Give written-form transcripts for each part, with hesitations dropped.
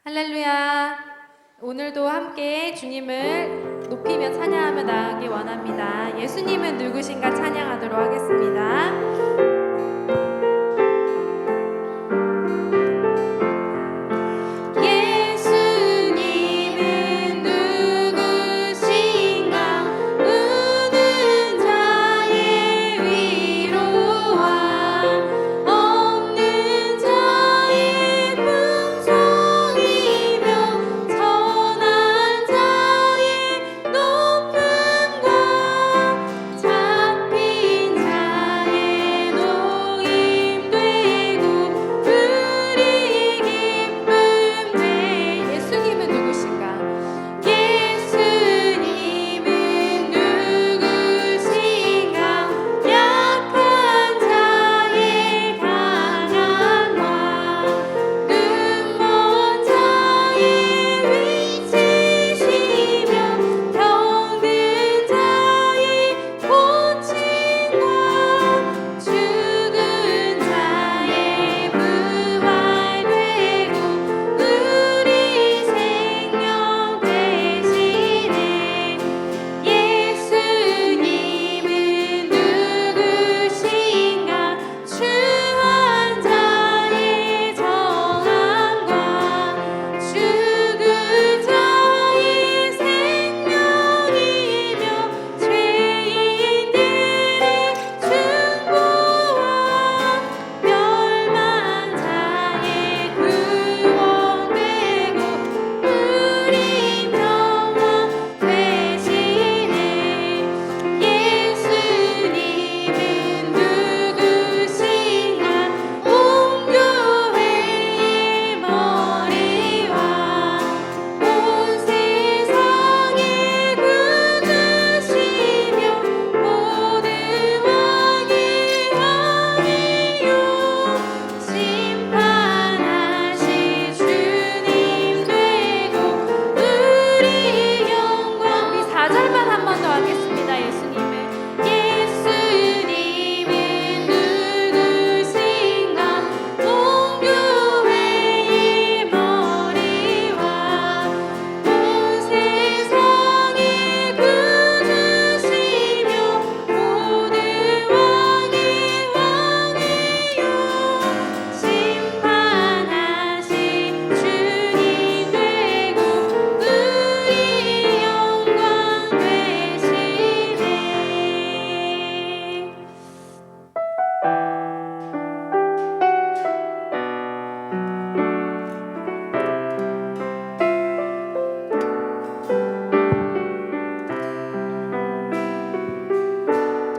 할렐루야. 오늘도 함께 주님을 높이며 찬양하며 나아가기 원합니다. 예수님은 누구신가 찬양하도록 하겠습니다.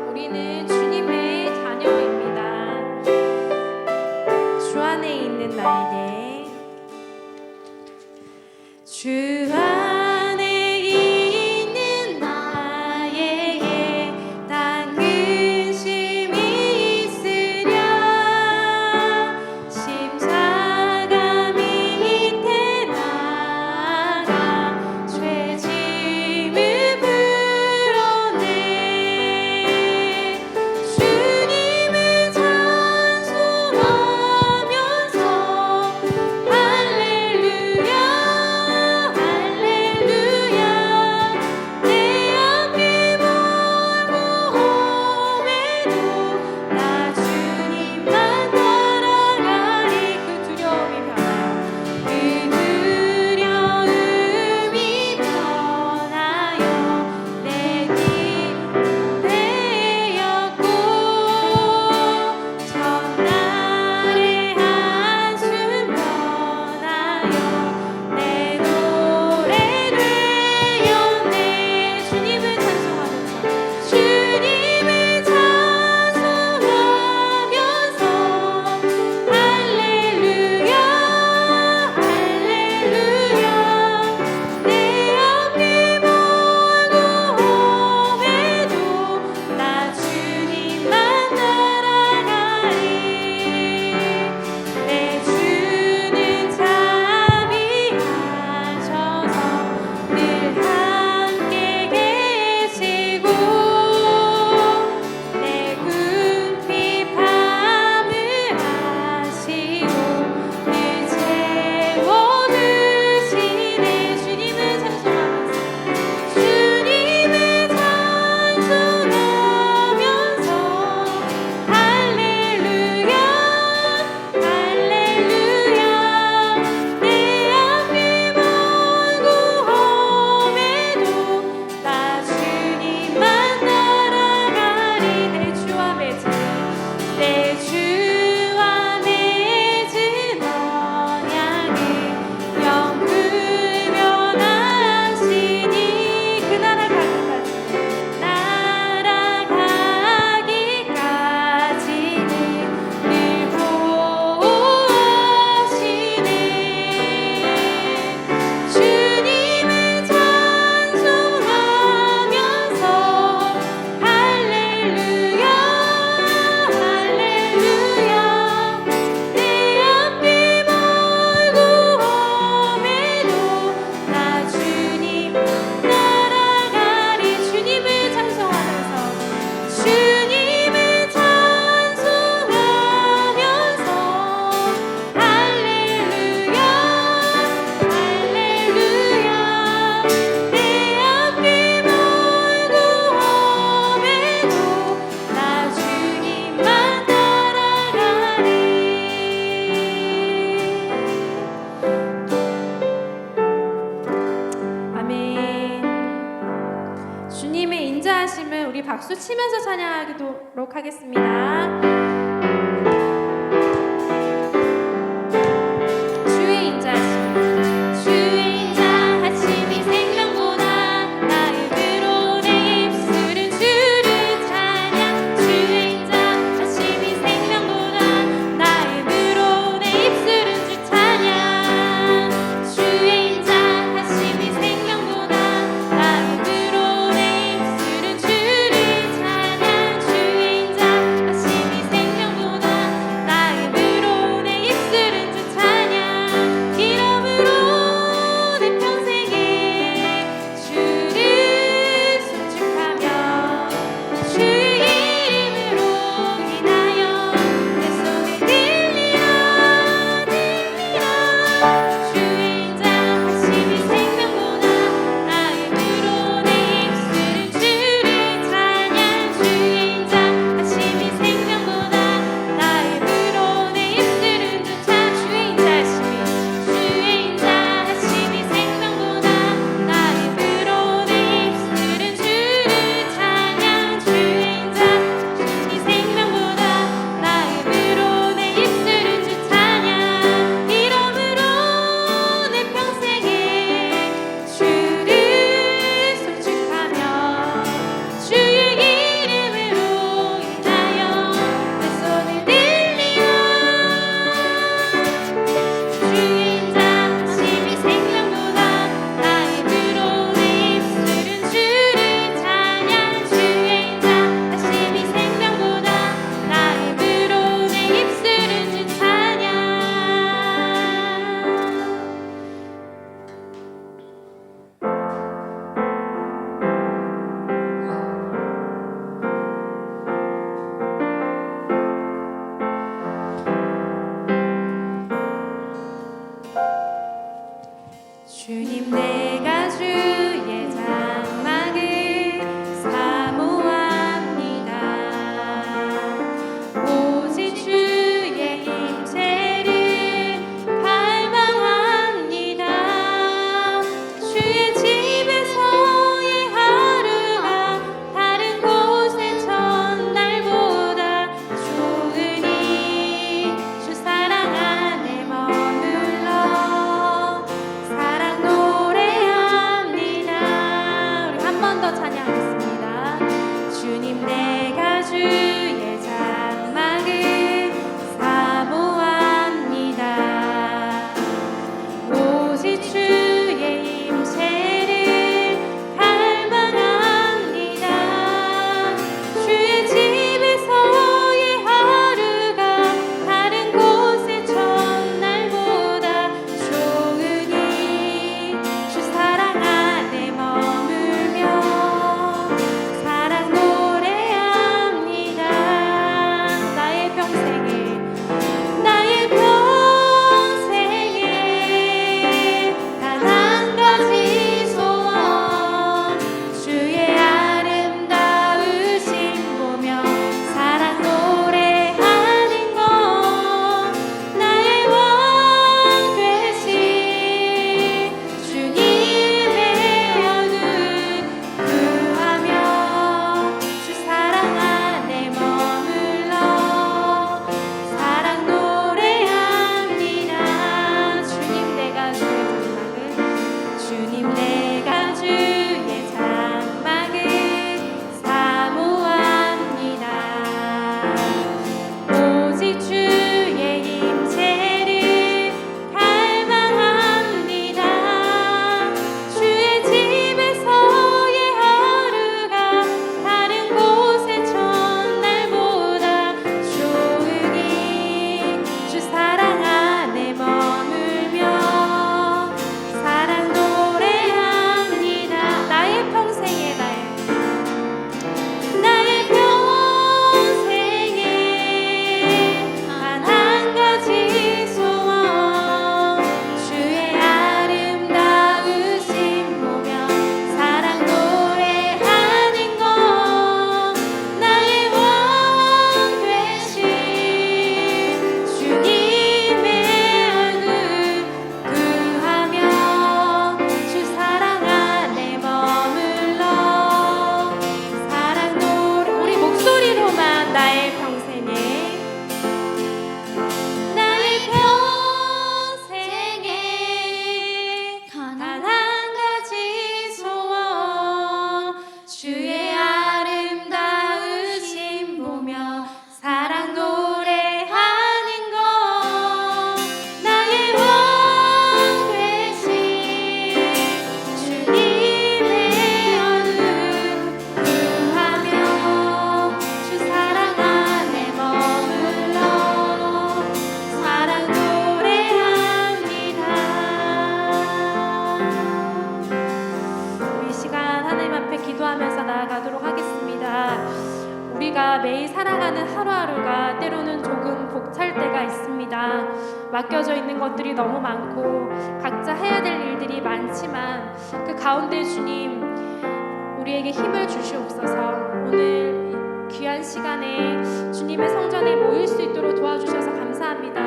우리는 주님의 자녀입니다. 주 안에 있는 나에게 주 안에 있는 나에게 단 근심이 있으랴 십자가 밑에 나가 죄짐을 풀어내 주님을 찬송하면서 박수 치면서 찬양하도록 하겠습니다. 주의 인자하심이 주의 인자하심이 생명보다 나음으로 내 입술은 주를 찬양 주의 인자하심이 생명보다 나음으로 내 입술은 주 찬양 주의 인자하심이 생명보다 나음으로 내 입술은 주를 찬양 주의 인자하심이 생명보다 원합니다. 맡겨져 있는 것들이 너무 많고 각자 해야 될 일들이 많지만 그 가운데 주님 우리에게 힘을 주시옵소서. 오늘 귀한 시간에 주님의 성전에 모일 수 있도록 도와주셔서 감사합니다.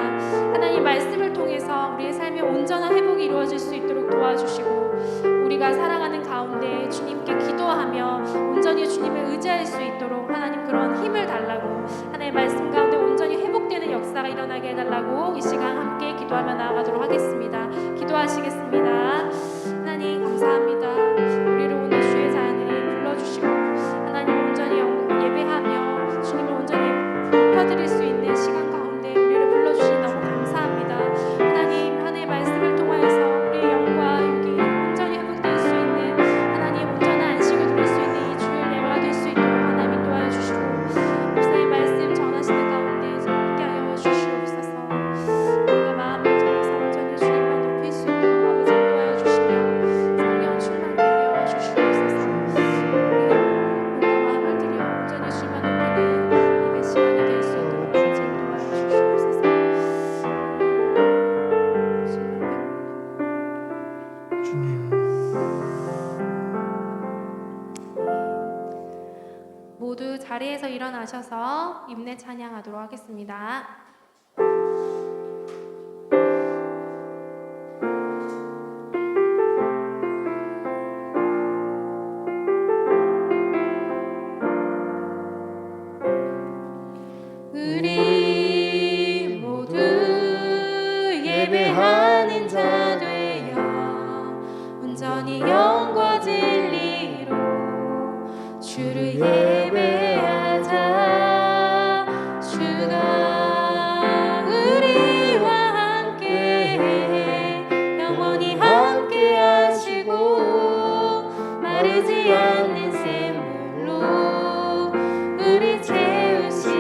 하나님 말씀을 통해서 우리의 삶의 온전한 회복이 이루어질 수 있도록 도와주시고 우리가 살아가는 가운데 주님께 기도하며 온전히 주님을 의지할 수 있도록 하나님 그런 힘을 달라고 하나님의 말씀 가운데 온전히 회복되는 역사가 일어나게 해달라고 이 시간 함께 기도하며 나아가도록 하겠습니다. 기도하시겠습니다. 하나님 감사합니다. 우리를 오늘 주의 자녀들이 불러주시고 하나님 온전히 예배하며 주님을 온전히 높여드릴 수 있는 시간 가운데 우리를 불러주신 너무 감사합니다. 하나님 하나님의 말씀을 통하여서 우리의 영과 육이 온전히 회복될 수 있는 하나님 온전한 안식을 누릴 수 있는 이 주일 예배가 될 수 있도록 하나님 인도하여 주시고 목사의 말씀 전하시는 가운데 함께하여 주시옵소서. 우리가 마음을 다해서 온전히 주님만 높일 수 있도록 아버지 인도하여 주시며 성령 충만케 하여 주시옵소서. 우리가 마음을 들여 온전히 주님만 높이는 예배 시간이 될 수 있도록 아버지 인도하여 주시옵소서. 주님, 모두 자리에서 일어나셔서 임내 찬양하도록 하겠습니다. 우리 모두 예배하는 자 되어 온전히 영과 진리로 주를 예배하자. 주가 우리와 함께 영원히 함께 하시고 마르지 않는 샘물로 우리 채우시리라.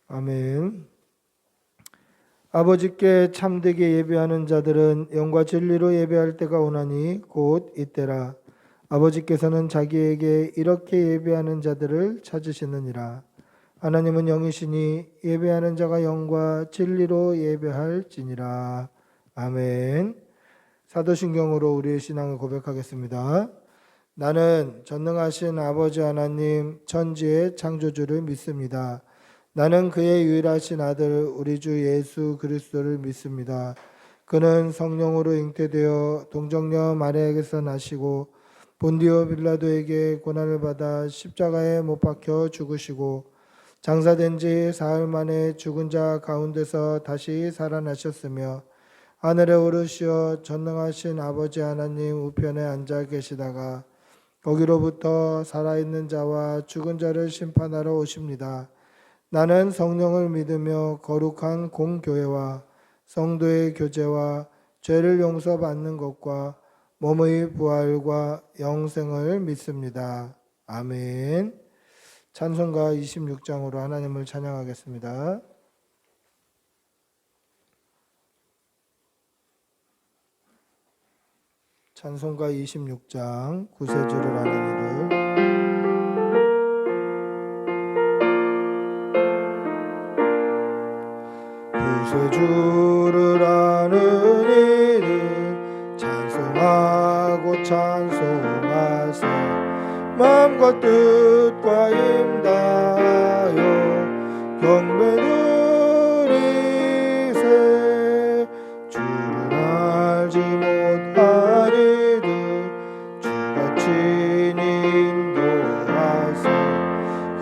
아멘. 아버지께 참되게 예배하는 자들은 영과 진리로 예배할 때가 오나니 곧 이때라. 아버지께서는 자기에게 이렇게 예배하는 자들을 찾으시느니라. 하나님은 영이시니 예배하는 자가 영과 진리로 예배할지니라. 아멘. 사도신경으로 우리의 신앙을 고백하겠습니다. 나는 전능하신 아버지 하나님 천지의 창조주를 믿습니다. 나는 그의 유일하신 아들 우리 주 예수 그리스도를 믿습니다. 그는 성령으로 잉태되어 동정녀 마리아에게서 나시고 본디오 빌라도에게 고난을 받아 십자가에 못 박혀 죽으시고 장사된 지 사흘 만에 죽은 자 가운데서 다시 살아나셨으며 하늘에 오르시어 전능하신 아버지 하나님 우편에 앉아 계시다가 거기로부터 살아있는 자와 죽은 자를 심판하러 오십니다. 나는 성령을 믿으며 거룩한 공교회와 성도의 교제와 죄를 용서받는 것과 몸의 부활과 영생을 믿습니다. 아멘. 찬송가 26장으로 하나님을 찬양하겠습니다. 찬송가 26장 구세주를 아는 이를 구세주를 아는 이는 찬송하고 찬송하세 마음과 뜻과 힘다하여 경배 드리세 주를 알지 못한 이들 주가 친히 인도하세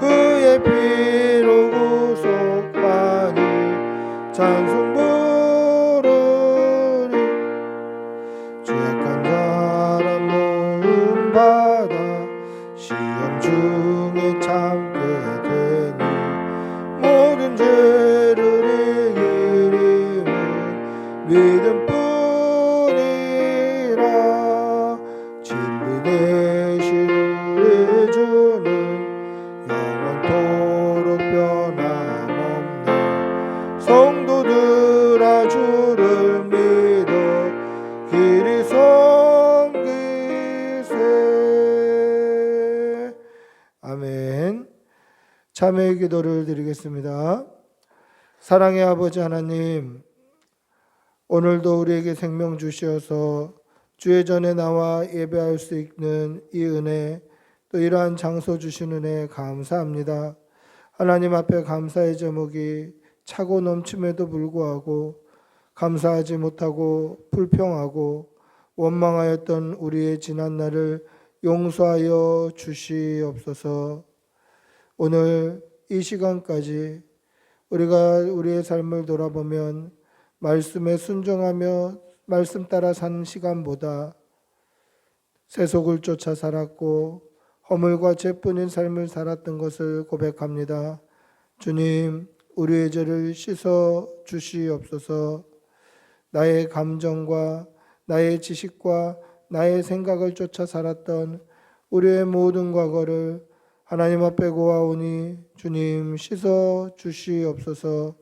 그의 피로 구속하니 찬송 부르리 죄악한 사람 모음 받아 시험 중에 참게 되니 모든 죄를 이기림은 믿음뿐이라 진리 되신 우리 주는 영원토록 변함없네 성도들아 주를 믿어 길이 섬기세. 아멘. 참회의 기도를 드리겠습니다. 사랑의 아버지 하나님, 오늘도 우리에게 생명 주시어서 주의 전에 나와 예배할 수 있는 이 은혜, 또 이러한 장소 주신 은혜 감사합니다. 하나님 앞에 감사의 제목이 차고 넘침에도 불구하고 감사하지 못하고 불평하고 원망하였던 우리의 지난 날을 용서하여 주시옵소서. 오늘 이 시간까지 우리가 우리의 삶을 돌아보면 말씀에 순종하며 말씀 따라 산 시간보다 세속을 쫓아 살았고 허물과 죄뿐인 삶을 살았던 것을 고백합니다. 주님, 우리의 죄를 씻어 주시옵소서. 나의 감정과 나의 지식과 나의 생각을 쫓아 살았던 우리의 모든 과거를 하나님 앞에 고아오니 주님 씻어 주시옵소서.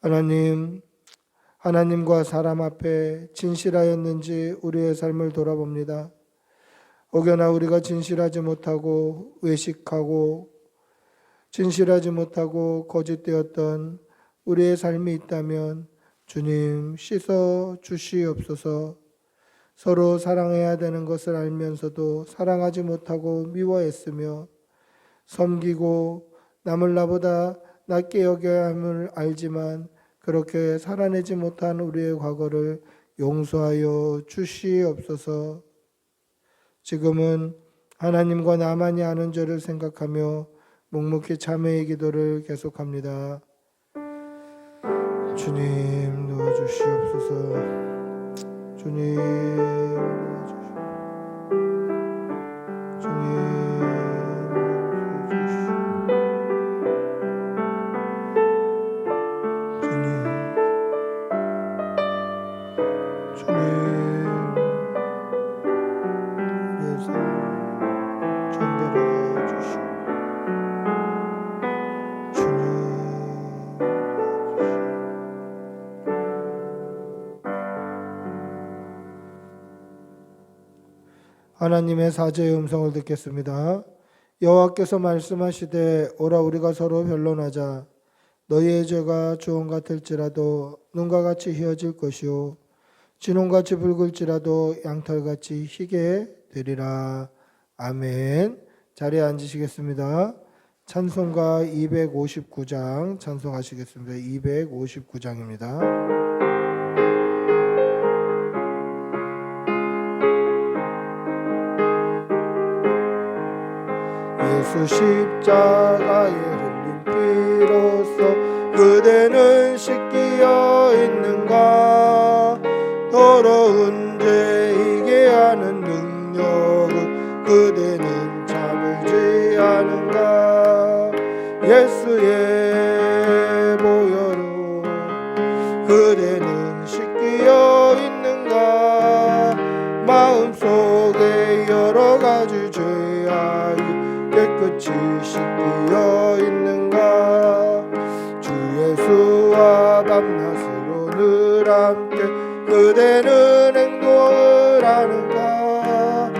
하나님, 하나님과 사람 앞에 진실하였는지 우리의 삶을 돌아봅니다. 혹여나 우리가 진실하지 못하고 외식하고 진실하지 못하고 거짓되었던 우리의 삶이 있다면 주님 씻어 주시옵소서. 서로 사랑해야 되는 것을 알면서도 사랑하지 못하고 미워했으며 섬기고 남을 나보다 낮게 여겨야 함을 알지만 그렇게 살아내지 못한 우리의 과거를 용서하여 주시옵소서. 지금은 하나님과 나만이 아는 죄를 생각하며 묵묵히 참회의 기도를 계속합니다. 주님 도와주시옵소서. 주님 도와주시옵소서. 하나님의 사죄의 음성을 듣겠습니다. 여호와께서 말씀하시되 오라 우리가 서로 변론하자. 너희의 죄가 주홍 같을지라도 눈과 같이 희어질 것이요 진홍같이 붉을지라도 양털같이 희게 되리라. 아멘. 자리에 앉으시겠습니다. 찬송가 259장 찬송하시겠습니다. 259장입니다. 예수 십자가에 흘린 피로써 그대는 씻기어 있는가. 더러운 죄 이게 하는 능력을 그대는 참을지 않은가. 예수의 보혈로 그대는 씻기어 있는가. 마음속에 여러 가지 죄악이 깨끗이 씻기어 있는가. 주 예수와 밤낮으로 늘 함께 그대는 행동을 하는가.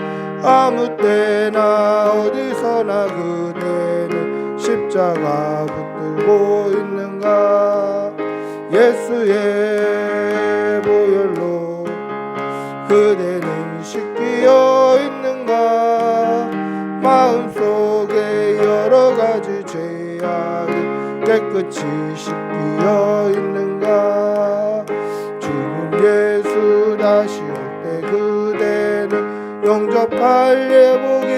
아무 때나 어디서나 그대는 십자가 붙들고 있는가. 예수의 보혈로 그대는 씻기어 있는가. 마음속에 여러 가지 죄악이 깨끗이 씻기어 있는가. 주는 예수 다시 올 때 그대는 영접할 예복이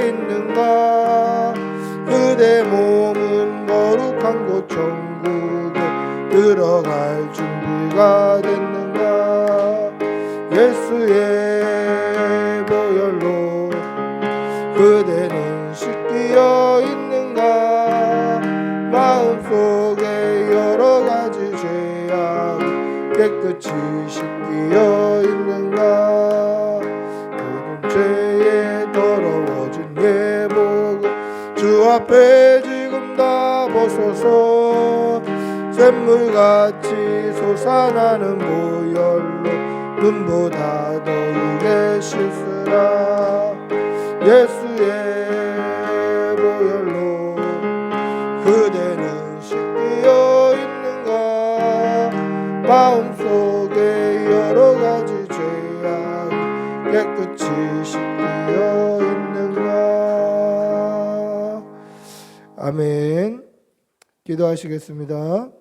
있는가. 그대 몸은 거룩한 곳 천국에 들어갈 준비가 됐는가. 예수의 보혈로 그대는 씻기어 있는가. 마음속에 여러 가지 죄악 깨끗이 씻기어 있는가. 모든 죄에 더러워진 예복을 주 앞에 지금 다 벗어서 샘물같이 솟아나는 보혈로 눈보다 더욱에 씻으라. 예수의 보혈로 그대는 씻기어 있는가 마음속에 여러가지 죄악 깨끗이 씻기어 있는가. 아멘. 기도하시겠습니다.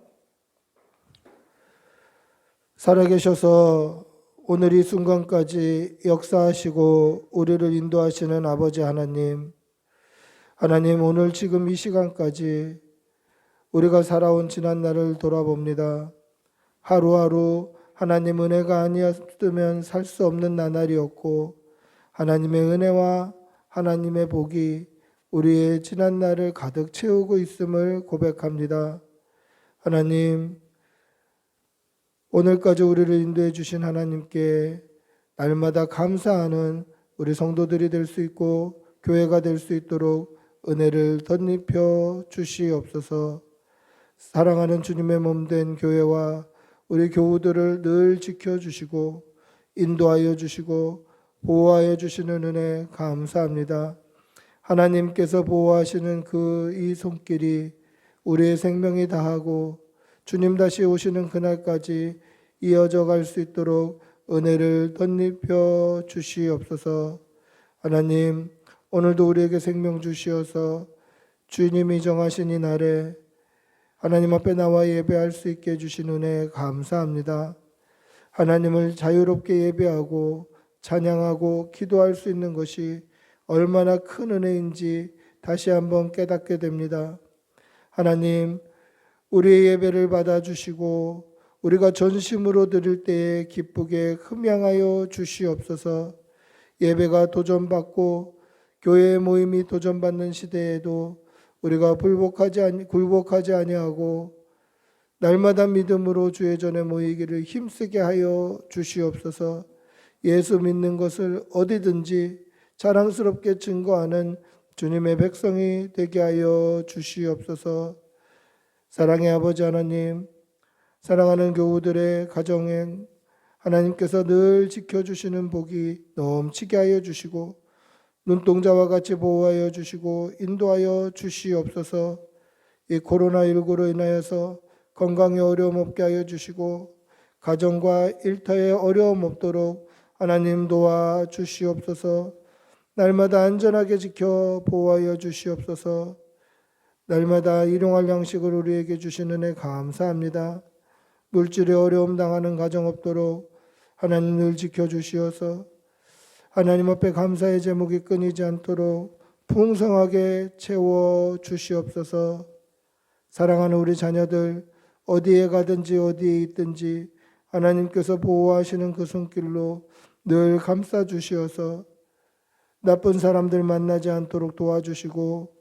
살아계셔서 오늘 이 순간까지 역사하시고 우리를 인도하시는 아버지 하나님, 하나님 오늘 지금 이 시간까지 우리가 살아온 지난 날을 돌아봅니다. 하루하루 하나님 은혜가 아니었으면 살 수 없는 나날이었고 하나님의 은혜와 하나님의 복이 우리의 지난 날을 가득 채우고 있음을 고백합니다. 하나님, 오늘까지 우리를 인도해 주신 하나님께 날마다 감사하는 우리 성도들이 될 수 있고 교회가 될 수 있도록 은혜를 덧입혀 주시옵소서. 사랑하는 주님의 몸된 교회와 우리 교우들을 늘 지켜주시고 인도하여 주시고 보호하여 주시는 은혜 감사합니다. 하나님께서 보호하시는 그 이 손길이 우리의 생명이 다하고 주님 다시 오시는 그날까지 이어져 갈 수 있도록 은혜를 덧입혀 주시옵소서. 하나님, 오늘도 우리에게 생명 주시어서 주님이 정하신 이 날에 하나님 앞에 나와 예배할 수 있게 해주신 은혜 감사합니다. 하나님을 자유롭게 예배하고 찬양하고 기도할 수 있는 것이 얼마나 큰 은혜인지 다시 한번 깨닫게 됩니다. 하나님, 우리의 예배를 받아주시고 우리가 전심으로 드릴 때에 기쁘게 흠양하여 주시옵소서. 예배가 도전받고 교회의 모임이 도전받는 시대에도 우리가 굴복하지 아니하고 날마다 믿음으로 주의 전에 모이기를 힘쓰게 하여 주시옵소서. 예수 믿는 것을 어디든지 자랑스럽게 증거하는 주님의 백성이 되게 하여 주시옵소서. 사랑의 아버지 하나님, 사랑하는 교우들의 가정에 하나님께서 늘 지켜주시는 복이 넘치게 하여 주시고 눈동자와 같이 보호하여 주시고 인도하여 주시옵소서. 이 코로나19로 인하여서 건강에 어려움 없게 하여 주시고 가정과 일터에 어려움 없도록 하나님 도와 주시옵소서. 날마다 안전하게 지켜 보호하여 주시옵소서. 날마다 일용할 양식을 우리에게 주시는 애 감사합니다. 물질에 어려움 당하는 가정 없도록 하나님 늘 지켜주시어서 하나님 앞에 감사의 제목이 끊이지 않도록 풍성하게 채워 주시옵소서. 사랑하는 우리 자녀들 어디에 가든지 어디에 있든지 하나님께서 보호하시는 그 손길로 늘 감싸 주시어서 나쁜 사람들 만나지 않도록 도와주시고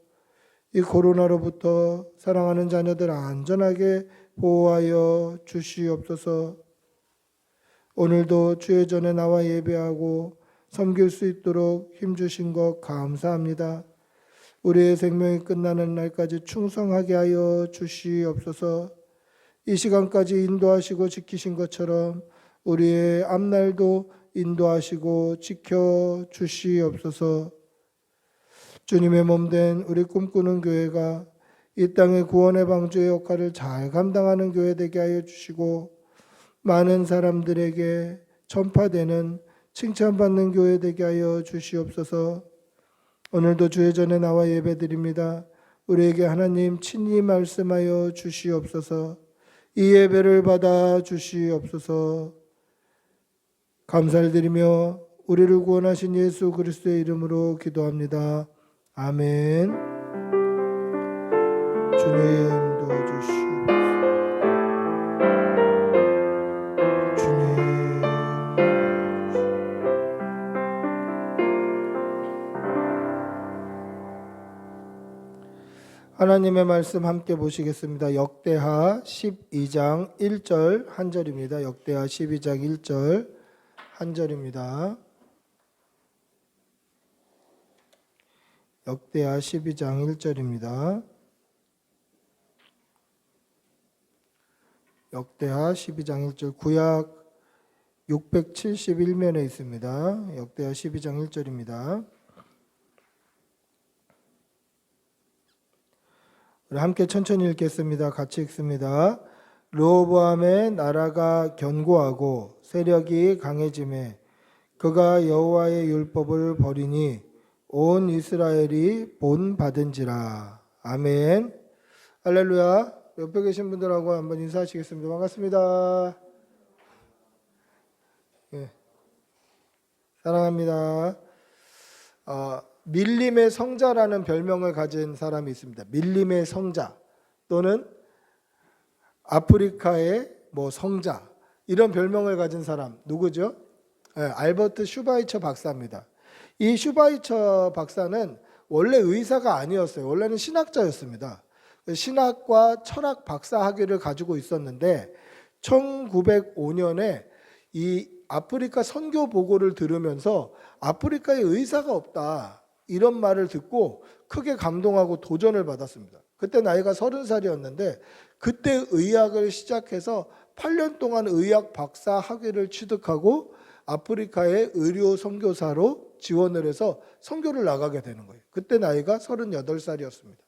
이 코로나로부터 사랑하는 자녀들 안전하게 보호하여 주시옵소서. 오늘도 주의 전에 나와 예배하고 섬길 수 있도록 힘주신 것 감사합니다. 우리의 생명이 끝나는 날까지 충성하게 하여 주시옵소서. 이 시간까지 인도하시고 지키신 것처럼 우리의 앞날도 인도하시고 지켜 주시옵소서. 주님의 몸된 우리 꿈꾸는 교회가 이 땅의 구원의 방주의 역할을 잘 감당하는 교회 되게 하여 주시고 많은 사람들에게 전파되는 칭찬받는 교회 되게 하여 주시옵소서. 오늘도 주의 전에 나와 예배드립니다. 우리에게 하나님 친히 말씀하여 주시옵소서. 이 예배를 받아 주시옵소서. 감사를 드리며 우리를 구원하신 예수 그리스도의 이름으로 기도합니다. 아멘. 주님 도와주시옵소서. 주님. 하나님의 말씀 함께 보시겠습니다. 역대하 12장 1절 한 절입니다. 역대하 12장 1절 한 절입니다. 역대하 12장 1절입니다. 역대하 12장 1절 구약 671면에 있습니다. 역대하 12장 1절입니다. 우리 함께 천천히 읽겠습니다. 같이 읽습니다. 르호보암의 나라가 견고하고 세력이 강해짐에 그가 여호와의 율법을 버리니 온 이스라엘이 본받은지라. 아멘. 할렐루야. 옆에 계신 분들하고 한번 인사하시겠습니다. 반갑습니다. 예. 사랑합니다. 밀림의 성자라는 별명을 가진 사람이 있습니다. 밀림의 성자 또는 아프리카의 성자, 이런 별명을 가진 사람 누구죠? 알버트 슈바이처 박사입니다. 이 슈바이처 박사는 원래 의사가 아니었어요. 원래는 신학자였습니다. 신학과 철학 박사 학위를 가지고 있었는데 1905년에 이 아프리카 선교 보고를 들으면서 아프리카에 의사가 없다, 이런 말을 듣고 크게 감동하고 도전을 받았습니다. 그때 나이가 30살이었는데 그때 의학을 시작해서 8년 동안 의학 박사 학위를 취득하고 아프리카의 의료 선교사로 지원을 해서 선교를 나가게 되는 거예요. 그때 나이가 38살이었습니다.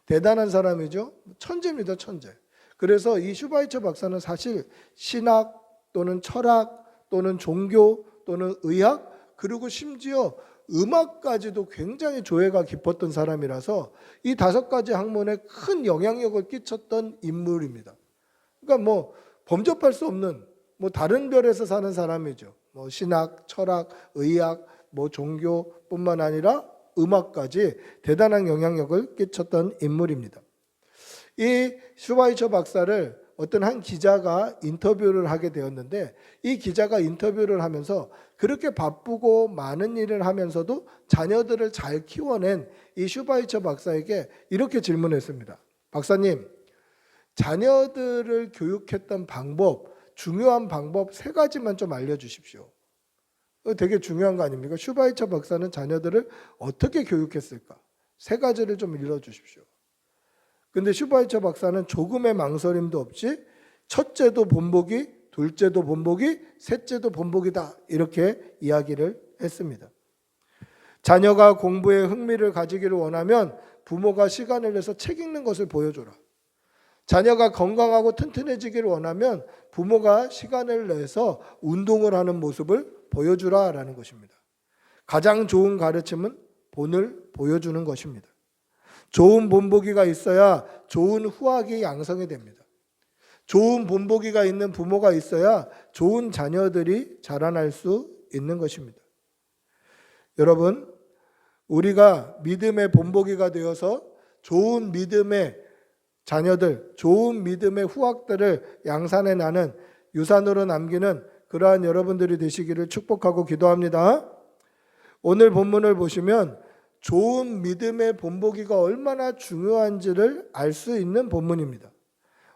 대단한 사람이죠. 천재입니다, 천재. 그래서 이 슈바이처 박사는 사실 신학 또는 철학 또는 종교 또는 의학, 그리고 심지어 음악까지도 굉장히 조예가 깊었던 사람이라서 이 5가지 학문에 큰 영향력을 끼쳤던 인물입니다. 그러니까 범접할 수 없는 다른 별에서 사는 사람이죠. 신학, 철학, 의학, 종교뿐만 아니라 음악까지 대단한 영향력을 끼쳤던 인물입니다. 이 슈바이처 박사를 어떤 한 기자가 인터뷰를 하게 되었는데, 이 기자가 인터뷰를 하면서 그렇게 바쁘고 많은 일을 하면서도 자녀들을 잘 키워낸 이 슈바이처 박사에게 이렇게 질문했습니다. 박사님, 자녀들을 교육했던 방법, 중요한 방법 3가지만 좀 알려주십시오. 되게 중요한 거 아닙니까? 슈바이처 박사는 자녀들을 어떻게 교육했을까? 3가지를 좀 일러주십시오. 근데 슈바이처 박사는 조금의 망설임도 없이 첫째도 본보기, 둘째도 본보기, 셋째도 본보기다, 이렇게 이야기를 했습니다. 자녀가 공부에 흥미를 가지기를 원하면 부모가 시간을 내서 책 읽는 것을 보여줘라. 자녀가 건강하고 튼튼해지기를 원하면 부모가 시간을 내서 운동을 하는 모습을 보여주라라는 것입니다. 가장 좋은 가르침은 본을 보여주는 것입니다. 좋은 본보기가 있어야 좋은 후학이 양성이 됩니다. 좋은 본보기가 있는 부모가 있어야 좋은 자녀들이 자라날 수 있는 것입니다. 여러분, 우리가 믿음의 본보기가 되어서 좋은 믿음의 자녀들, 좋은 믿음의 후학들을 양산해 나는 유산으로 남기는 그러한 여러분들이 되시기를 축복하고 기도합니다. 오늘 본문을 보시면 좋은 믿음의 본보기가 얼마나 중요한지를 알 수 있는 본문입니다.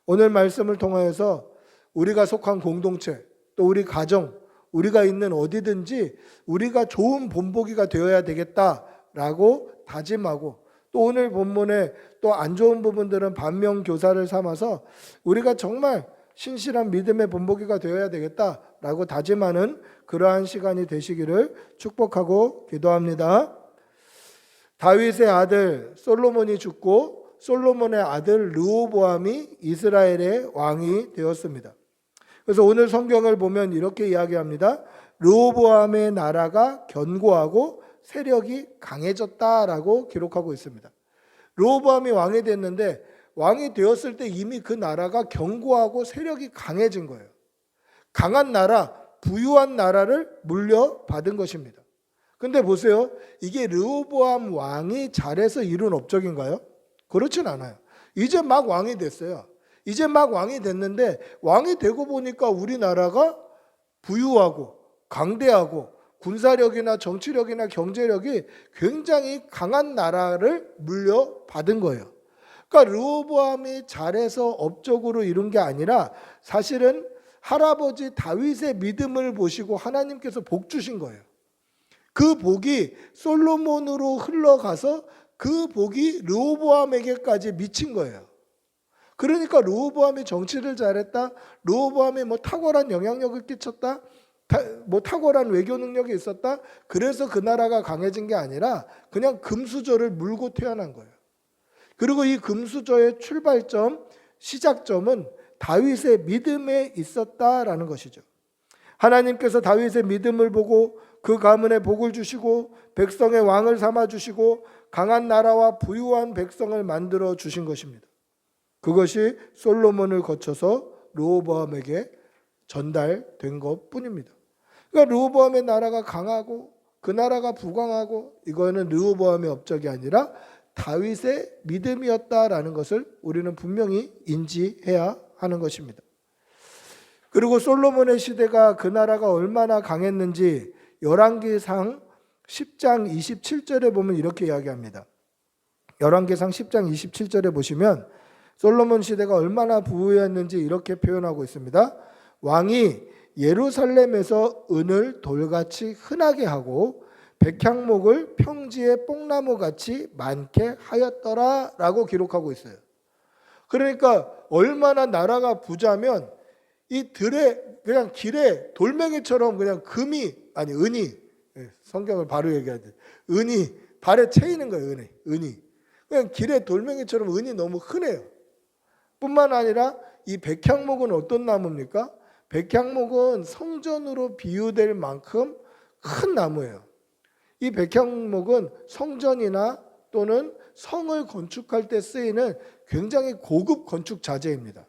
오늘 말씀을 통하여서 우리가 속한 공동체, 또 우리 가정, 우리가 있는 어디든지 우리가 좋은 본보기가 되어야 되겠다라고 다짐하고, 또 오늘 본문에 또 안 좋은 부분들은 반면교사를 삼아서 우리가 정말 신실한 믿음의 본보기가 되어야 되겠다라고 다짐하는 그러한 시간이 되시기를 축복하고 기도합니다. 다윗의 아들 솔로몬이 죽고 솔로몬의 아들 르호보암이 이스라엘의 왕이 되었습니다. 그래서 오늘 성경을 보면 이렇게 이야기합니다. 르호보암의 나라가 견고하고 세력이 강해졌다라고 기록하고 있습니다. 르호보암이 왕이 됐는데 왕이 되었을 때 이미 그 나라가 견고하고 세력이 강해진 거예요. 강한 나라, 부유한 나라를 물려받은 것입니다. 근데 보세요. 이게 르호보암 왕이 잘해서 이룬 업적인가요? 그렇진 않아요. 이제 막 왕이 됐어요. 이제 막 왕이 됐는데 왕이 되고 보니까 우리나라가 부유하고 강대하고 군사력이나 정치력이나 경제력이 굉장히 강한 나라를 물려받은 거예요. 그러니까 르호보암이 잘해서 업적으로 이룬 게 아니라 사실은 할아버지 다윗의 믿음을 보시고 하나님께서 복 주신 거예요. 그 복이 솔로몬으로 흘러가서 그 복이 르호보암에게까지 미친 거예요. 그러니까 르호보암이 정치를 잘했다, 르호보암이 탁월한 영향력을 끼쳤다, 탁월한 외교 능력이 있었다, 그래서 그 나라가 강해진 게 아니라 그냥 금수저를 물고 태어난 거예요. 그리고 이 금수저의 출발점, 시작점은 다윗의 믿음에 있었다라는 것이죠. 하나님께서 다윗의 믿음을 보고 그 가문에 복을 주시고 백성의 왕을 삼아 주시고 강한 나라와 부유한 백성을 만들어 주신 것입니다. 그것이 솔로몬을 거쳐서 르호보암에게 전달된 것뿐입니다. 그러니까 르호보암의 나라가 강하고 그 나라가 부강하고 이거는 르호보암의 업적이 아니라 다윗의 믿음이었다라는 것을 우리는 분명히 인지해야 하는 것입니다. 그리고 솔로몬의 시대가 그 나라가 얼마나 강했는지 열왕기상 10장 27절에 보면 이렇게 이야기합니다. 열왕기상 10장 27절에 보시면 솔로몬 시대가 얼마나 부유했는지 이렇게 표현하고 있습니다. 왕이 예루살렘에서 은을 돌같이 흔하게 하고 백향목을 평지의 뽕나무같이 많게 하였더라 라고 기록하고 있어요. 그러니까 얼마나 나라가 부자면 이 들에 그냥 길에 돌멩이처럼 그냥 은이, 성경을 바로 얘기해야 돼. 은이 발에 채이는 거예요. 은이 그냥 길에 돌멩이처럼 은이 너무 흔해요. 뿐만 아니라 이 백향목은 어떤 나무입니까? 백향목은 성전으로 비유될 만큼 큰 나무예요. 이 백향목은 성전이나 또는 성을 건축할 때 쓰이는 굉장히 고급 건축 자재입니다.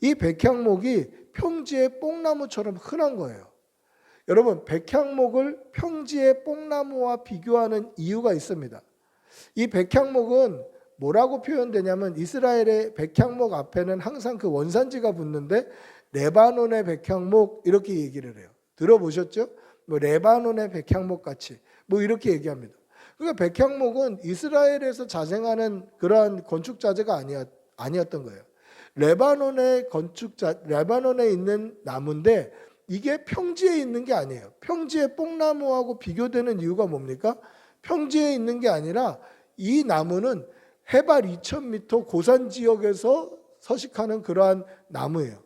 이 백향목이 평지의 뽕나무처럼 흔한 거예요. 여러분, 백향목을 평지의 뽕나무와 비교하는 이유가 있습니다. 이 백향목은 뭐라고 표현되냐면 이스라엘의 백향목 앞에는 항상 그 원산지가 붙는데 레바논의 백향목 이렇게 얘기를 해요. 들어보셨죠? 레바논의 백향목 같이 이렇게 얘기합니다. 그러니까 백향목은 이스라엘에서 자생하는 그러한 건축 자재가 아니었던 거예요. 레바논에 있는 나무인데 이게 평지에 있는 게 아니에요. 평지의 뽕나무하고 비교되는 이유가 뭡니까? 평지에 있는 게 아니라 이 나무는 해발 2000m 고산 지역에서 서식하는 그러한 나무예요.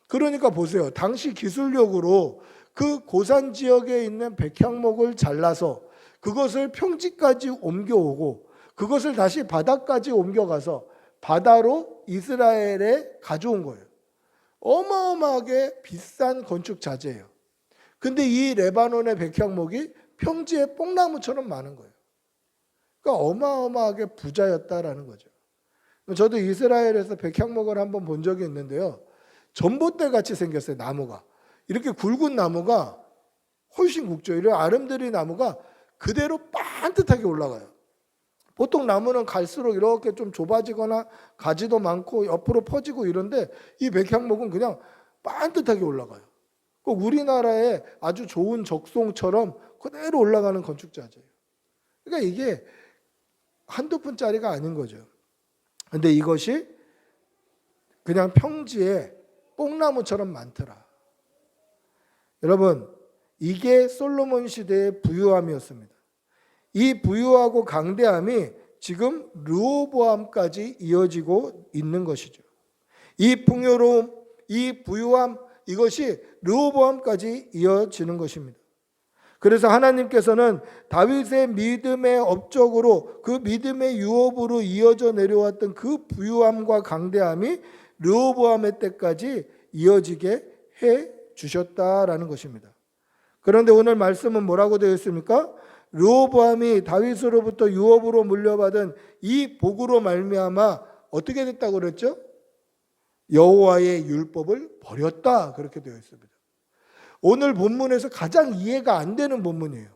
그러니까 보세요. 당시 기술력으로 그 고산 지역에 있는 백향목을 잘라서 그것을 평지까지 옮겨오고 그것을 다시 바다까지 옮겨가서 바다로 이스라엘에 가져온 거예요. 어마어마하게 비싼 건축 자재예요. 근데 이 레바논의 백향목이 평지의 뽕나무처럼 많은 거예요. 그러니까 어마어마하게 부자였다라는 거죠. 저도 이스라엘에서 백향목을 한번 본 적이 있는데요. 전봇대 같이 생겼어요. 나무가. 이렇게 굵은 나무가 훨씬 굵죠. 이런 아름드리 나무가 그대로 반듯하게 올라가요. 보통 나무는 갈수록 이렇게 좀 좁아지거나 가지도 많고 옆으로 퍼지고 이런데 이 백향목은 그냥 반듯하게 올라가요. 꼭 우리나라의 아주 좋은 적송처럼 그대로 올라가는 건축자재예요. 그러니까 이게 한두 푼짜리가 아닌 거죠. 근데 이것이 그냥 평지에 뽕나무처럼 많더라. 여러분, 이게 솔로몬 시대의 부유함이었습니다. 이 부유하고 강대함이 지금 르호보암까지 이어지고 있는 것이죠. 이 풍요로움, 이 부유함, 이것이 르호보암까지 이어지는 것입니다. 그래서 하나님께서는 다윗의 믿음의 업적으로 그 믿음의 유업으로 이어져 내려왔던 그 부유함과 강대함이 르호보암의 때까지 이어지게 해 주셨다라는 것입니다. 그런데 오늘 말씀은 뭐라고 되어 있습니까? 르호보암이 다윗으로부터 유업으로 물려받은 이 복으로 말미암아 어떻게 됐다고 그랬죠? 여호와의 율법을 버렸다 그렇게 되어 있습니다. 오늘 본문에서 가장 이해가 안 되는 본문이에요.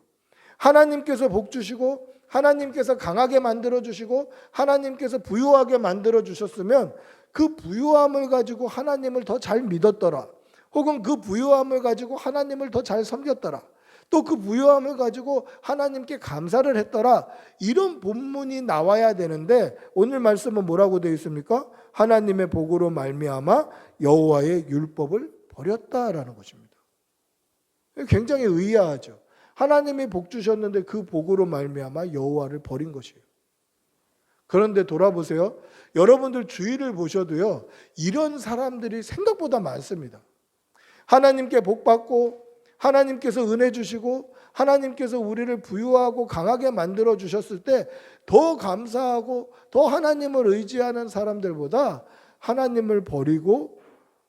하나님께서 복 주시고 하나님께서 강하게 만들어 주시고 하나님께서 부유하게 만들어 주셨으면 그 부유함을 가지고 하나님을 더 잘 믿었더라. 혹은 그 부유함을 가지고 하나님을 더 잘 섬겼더라. 또 그 부유함을 가지고 하나님께 감사를 했더라. 이런 본문이 나와야 되는데 오늘 말씀은 뭐라고 되어 있습니까? 하나님의 복으로 말미암아 여호와의 율법을 버렸다라는 것입니다. 굉장히 의아하죠. 하나님이 복 주셨는데 그 복으로 말미암아 여호와를 버린 것이에요. 그런데 돌아보세요. 여러분들 주위를 보셔도요. 이런 사람들이 생각보다 많습니다. 하나님께 복 받고 하나님께서 은혜 주시고 하나님께서 우리를 부유하고 강하게 만들어 주셨을 때 더 감사하고 더 하나님을 의지하는 사람들보다 하나님을 버리고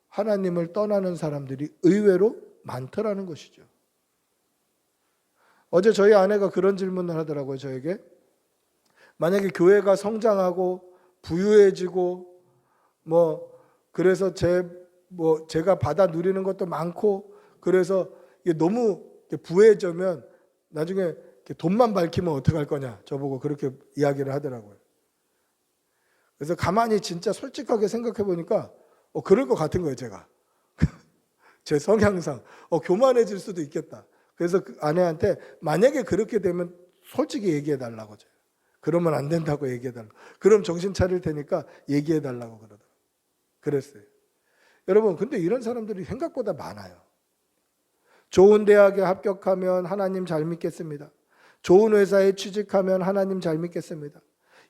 하나님을 떠나는 사람들이 의외로 많더라는 것이죠. 어제 저희 아내가 그런 질문을 하더라고요, 저에게. 만약에 교회가 성장하고 부유해지고 그래서 제가 받아 누리는 것도 많고 그래서 이게 너무 부해지면 나중에 돈만 밝히면 어떡할 거냐, 저보고 그렇게 이야기를 하더라고요. 그래서 가만히 진짜 솔직하게 생각해 보니까 그럴 것 같은 거예요, 제가. 제 성향상 교만해질 수도 있겠다. 그래서 그 아내한테 만약에 그렇게 되면 솔직히 얘기해 달라고. 그러면 안 된다고 얘기해 달라고. 그럼 정신 차릴 테니까 얘기해 달라고 그러더라고요. 그랬어요. 여러분, 근데 이런 사람들이 생각보다 많아요. 좋은 대학에 합격하면 하나님 잘 믿겠습니다. 좋은 회사에 취직하면 하나님 잘 믿겠습니다.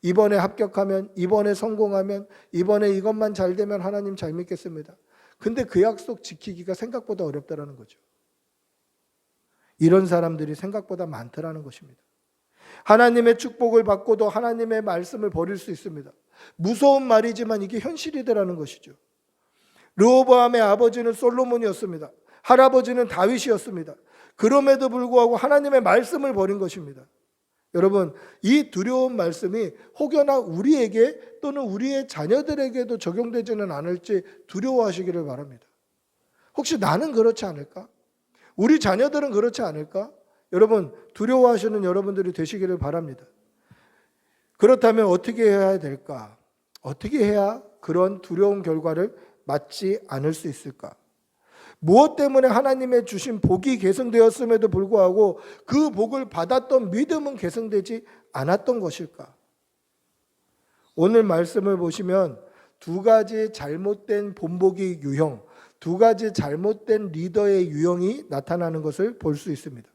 이번에 합격하면, 이번에 성공하면, 이번에 이것만 잘 되면 하나님 잘 믿겠습니다. 근데 그 약속 지키기가 생각보다 어렵다라는 거죠. 이런 사람들이 생각보다 많더라는 것입니다. 하나님의 축복을 받고도 하나님의 말씀을 버릴 수 있습니다. 무서운 말이지만 이게 현실이더라는 것이죠. 르호보암의 아버지는 솔로몬이었습니다. 할아버지는 다윗이었습니다. 그럼에도 불구하고 하나님의 말씀을 버린 것입니다. 여러분, 이 두려운 말씀이 혹여나 우리에게 또는 우리의 자녀들에게도 적용되지는 않을지 두려워하시기를 바랍니다. 혹시 나는 그렇지 않을까? 우리 자녀들은 그렇지 않을까? 여러분, 두려워하시는 여러분들이 되시기를 바랍니다. 그렇다면 어떻게 해야 될까? 어떻게 해야 그런 두려운 결과를 맞지 않을 수 있을까? 무엇 때문에 하나님의 주신 복이 계승되었음에도 불구하고 그 복을 받았던 믿음은 계승되지 않았던 것일까? 오늘 말씀을 보시면 두 가지 잘못된 본보기 유형, 두 가지 잘못된 리더의 유형이 나타나는 것을 볼 수 있습니다.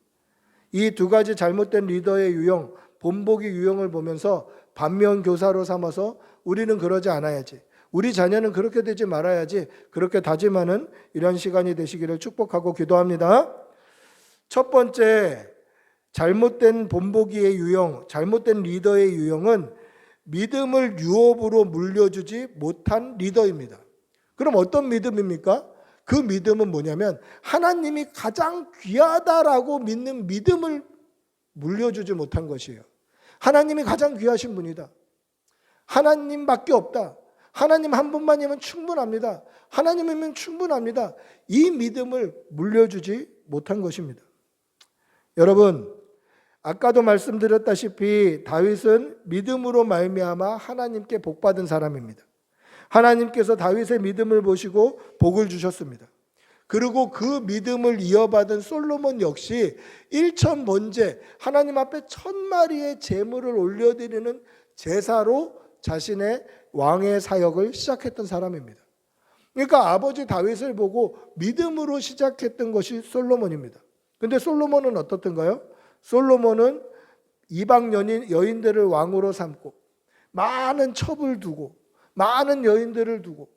이 두 가지 잘못된 리더의 유형, 본보기 유형을 보면서 반면교사로 삼아서 우리는 그러지 않아야지, 우리 자녀는 그렇게 되지 말아야지, 그렇게 다짐하는 이런 시간이 되시기를 축복하고 기도합니다. 첫 번째, 잘못된 본보기의 유형, 잘못된 리더의 유형은 믿음을 유업으로 물려주지 못한 리더입니다. 그럼 어떤 믿음입니까? 그 믿음은 뭐냐면 하나님이 가장 귀하다라고 믿는 믿음을 물려주지 못한 것이에요. 하나님이 가장 귀하신 분이다. 하나님밖에 없다. 하나님 한 분만이면 충분합니다. 하나님이면 충분합니다. 이 믿음을 물려주지 못한 것입니다. 여러분, 아까도 말씀드렸다시피 다윗은 믿음으로 말미암아 하나님께 복받은 사람입니다. 하나님께서 다윗의 믿음을 보시고 복을 주셨습니다. 그리고 그 믿음을 이어받은 솔로몬 역시 일천번제, 하나님 앞에 1000마리의 제물을 올려드리는 제사로 자신의 왕의 사역을 시작했던 사람입니다. 그러니까 아버지 다윗을 보고 믿음으로 시작했던 것이 솔로몬입니다. 근데 솔로몬은 어떻던가요? 솔로몬은 이방 여인들을 왕으로 삼고 많은 첩을 두고 많은 여인들을 두고,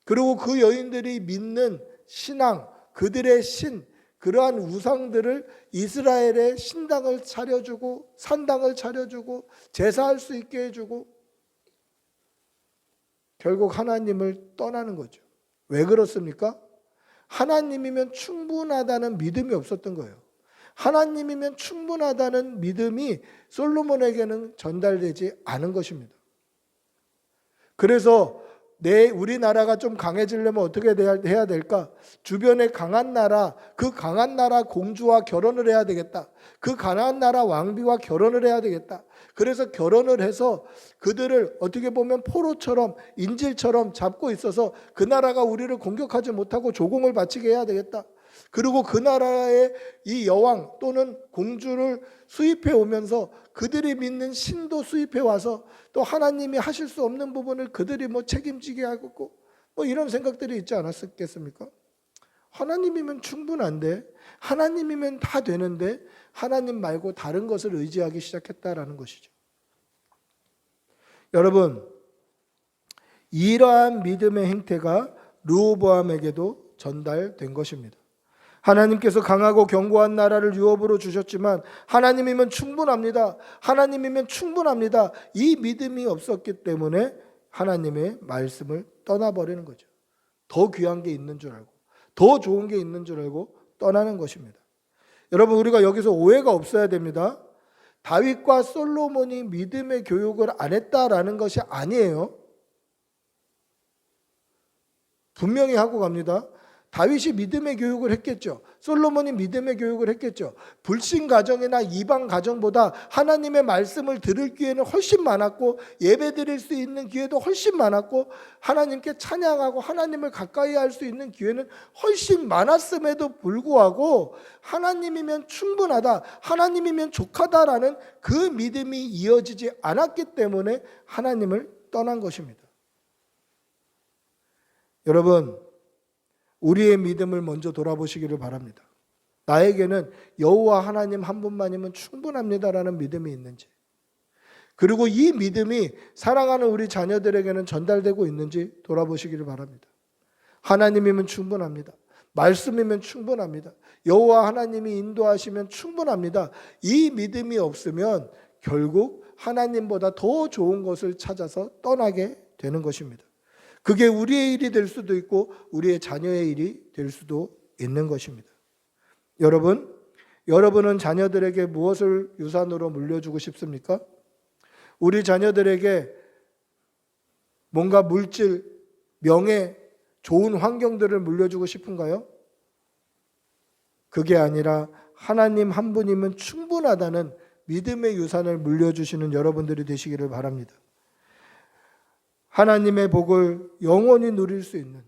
그리고 그 여인들이 믿는 신앙, 그들의 신, 그러한 우상들을 이스라엘의 신당을 차려주고 산당을 차려주고 제사할 수 있게 해주고 결국 하나님을 떠나는 거죠. 왜 그렇습니까? 하나님이면 충분하다는 믿음이 없었던 거예요. 하나님이면 충분하다는 믿음이 솔로몬에게는 전달되지 않은 것입니다. 그래서 우리나라가 좀 강해지려면 어떻게 해야 될까? 주변에 강한 나라, 그 강한 나라 공주와 결혼을 해야 되겠다. 그 강한 나라 왕비와 결혼을 해야 되겠다. 그래서 결혼을 해서 그들을 어떻게 보면 포로처럼 인질처럼 잡고 있어서 그 나라가 우리를 공격하지 못하고 조공을 바치게 해야 되겠다. 그리고 그 나라의 이 여왕 또는 공주를 수입해 오면서 그들이 믿는 신도 수입해 와서 또 하나님이 하실 수 없는 부분을 그들이 책임지게 하고 이런 생각들이 있지 않았겠습니까? 하나님이면 충분한데, 하나님이면 다 되는데 하나님 말고 다른 것을 의지하기 시작했다라는 것이죠. 여러분, 이러한 믿음의 행태가 르호보암에게도 전달된 것입니다. 하나님께서 강하고 견고한 나라를 유업으로 주셨지만 하나님이면 충분합니다. 하나님이면 충분합니다. 이 믿음이 없었기 때문에 하나님의 말씀을 떠나버리는 거죠. 더 귀한 게 있는 줄 알고, 더 좋은 게 있는 줄 알고 떠나는 것입니다. 여러분, 우리가 여기서 오해가 없어야 됩니다. 다윗과 솔로몬이 믿음의 교육을 안 했다라는 것이 아니에요. 분명히 하고 갑니다. 다윗이 믿음의 교육을 했겠죠. 솔로몬이 믿음의 교육을 했겠죠. 불신 가정이나 이방 가정보다 하나님의 말씀을 들을 기회는 훨씬 많았고, 예배 드릴 수 있는 기회도 훨씬 많았고, 하나님께 찬양하고 하나님을 가까이 할 수 있는 기회는 훨씬 많았음에도 불구하고 하나님이면 충분하다, 하나님이면 족하다라는 그 믿음이 이어지지 않았기 때문에 하나님을 떠난 것입니다. 여러분, 우리의 믿음을 먼저 돌아보시기를 바랍니다. 나에게는 여호와 하나님 한 분만이면 충분합니다라는 믿음이 있는지, 그리고 이 믿음이 사랑하는 우리 자녀들에게는 전달되고 있는지 돌아보시기를 바랍니다. 하나님이면 충분합니다. 말씀이면 충분합니다. 여호와 하나님이 인도하시면 충분합니다. 이 믿음이 없으면 결국 하나님보다 더 좋은 것을 찾아서 떠나게 되는 것입니다. 그게 우리의 일이 될 수도 있고 우리의 자녀의 일이 될 수도 있는 것입니다. 여러분은 자녀들에게 무엇을 유산으로 물려주고 싶습니까? 우리 자녀들에게 뭔가 물질, 명예, 좋은 환경들을 물려주고 싶은가요? 그게 아니라 하나님 한 분이면 충분하다는 믿음의 유산을 물려주시는 여러분들이 되시기를 바랍니다. 하나님의 복을 영원히 누릴 수 있는,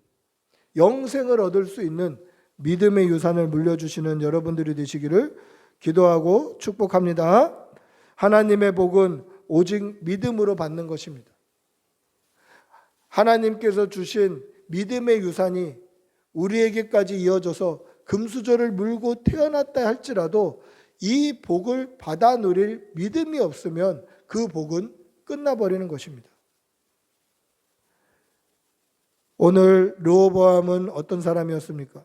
영생을 얻을 수 있는 믿음의 유산을 물려주시는 여러분들이 되시기를 기도하고 축복합니다. 하나님의 복은 오직 믿음으로 받는 것입니다. 하나님께서 주신 믿음의 유산이 우리에게까지 이어져서 금수저를 물고 태어났다 할지라도 이 복을 받아 누릴 믿음이 없으면 그 복은 끝나버리는 것입니다. 오늘 르호보암은 어떤 사람이었습니까?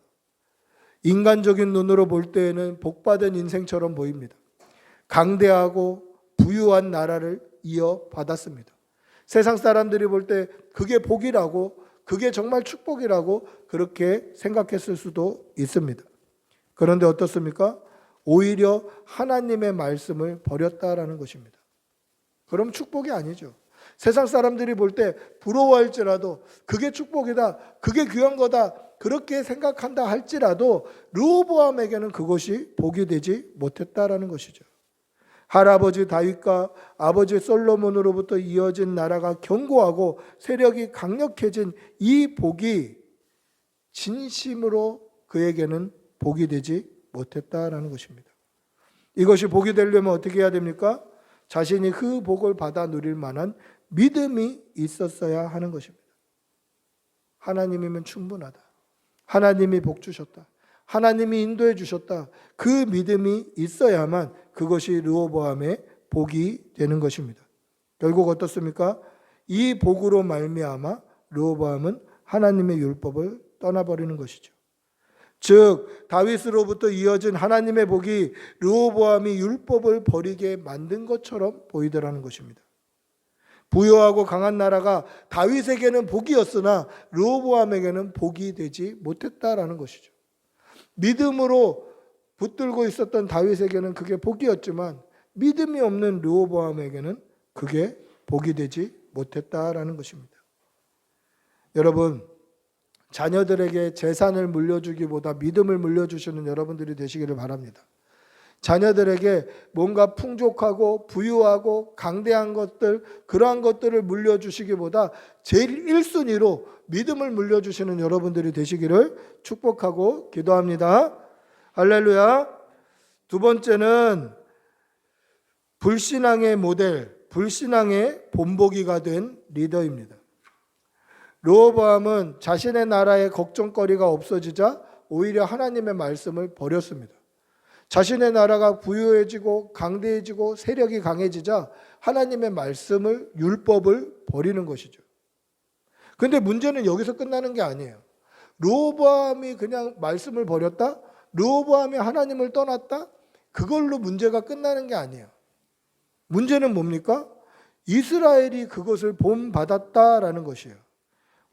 인간적인 눈으로 볼 때에는 복받은 인생처럼 보입니다. 강대하고 부유한 나라를 이어받았습니다. 세상 사람들이 볼 때 그게 복이라고, 그게 정말 축복이라고 그렇게 생각했을 수도 있습니다. 그런데 어떻습니까? 오히려 하나님의 말씀을 버렸다라는 것입니다. 그럼 축복이 아니죠. 세상 사람들이 볼 때 부러워할지라도 그게 축복이다, 그게 귀한 거다 그렇게 생각한다 할지라도 르호보암에게는 그것이 복이 되지 못했다라는 것이죠. 할아버지 다윗과 아버지 솔로몬으로부터 이어진 나라가 견고하고 세력이 강력해진 이 복이 진심으로 그에게는 복이 되지 못했다라는 것입니다. 이것이 복이 되려면 어떻게 해야 됩니까? 자신이 그 복을 받아 누릴 만한 믿음이 있었어야 하는 것입니다. 하나님이면 충분하다, 하나님이 복 주셨다, 하나님이 인도해 주셨다, 그 믿음이 있어야만 그것이 르호보암의 복이 되는 것입니다. 결국 어떻습니까? 이 복으로 말미암아 르호보암은 하나님의 율법을 떠나버리는 것이죠. 즉 다윗으로부터 이어진 하나님의 복이 르호보암이 율법을 버리게 만든 것처럼 보이더라는 것입니다. 부유하고 강한 나라가 다윗에게는 복이었으나 르호보암에게는 복이 되지 못했다라는 것이죠. 믿음으로 붙들고 있었던 다윗에게는 그게 복이었지만 믿음이 없는 르호보암에게는 그게 복이 되지 못했다라는 것입니다. 여러분, 자녀들에게 재산을 물려주기보다 믿음을 물려주시는 여러분들이 되시기를 바랍니다. 자녀들에게 뭔가 풍족하고 부유하고 강대한 것들, 그러한 것들을 물려주시기보다 제일 1순위로 믿음을 물려주시는 여러분들이 되시기를 축복하고 기도합니다. 할렐루야. 두 번째는 불신앙의 모델, 불신앙의 본보기가 된 리더입니다. 르호보암은 자신의 나라의 걱정거리가 없어지자 오히려 하나님의 말씀을 버렸습니다. 자신의 나라가 부유해지고 강대해지고 세력이 강해지자 하나님의 말씀을, 율법을 버리는 것이죠. 그런데 문제는 여기서 끝나는 게 아니에요. 르호보암이 그냥 말씀을 버렸다? 르호보암이 하나님을 떠났다? 그걸로 문제가 끝나는 게 아니에요. 문제는 뭡니까? 이스라엘이 그것을 본받았다라는 것이에요.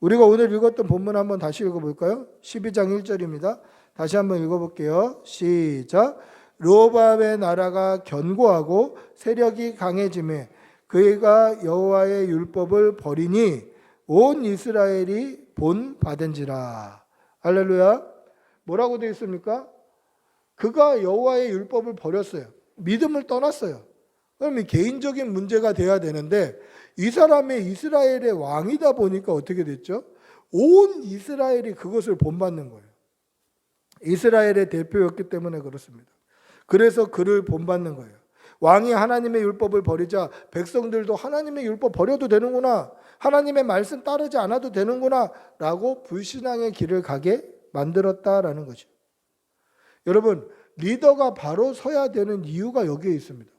우리가 오늘 읽었던 본문 한번 다시 읽어볼까요? 12장 1절입니다. 다시 한번 읽어볼게요. 시작. 르호보암의 나라가 견고하고 세력이 강해지매 그가 여호와의 율법을 버리니 온 이스라엘이 본받은지라. 할렐루야. 뭐라고 되어 있습니까? 그가 여호와의 율법을 버렸어요. 믿음을 떠났어요. 그럼 이 개인적인 문제가 돼야 되는데 이 사람이 이스라엘의 왕이다 보니까 어떻게 됐죠? 온 이스라엘이 그것을 본받는 거예요. 이스라엘의 대표였기 때문에 그렇습니다. 그래서 그를 본받는 거예요. 왕이 하나님의 율법을 버리자 백성들도 하나님의 율법 버려도 되는구나, 하나님의 말씀 따르지 않아도 되는구나 라고 불신앙의 길을 가게 만들었다라는 거죠. 여러분, 리더가 바로 서야 되는 이유가 여기에 있습니다.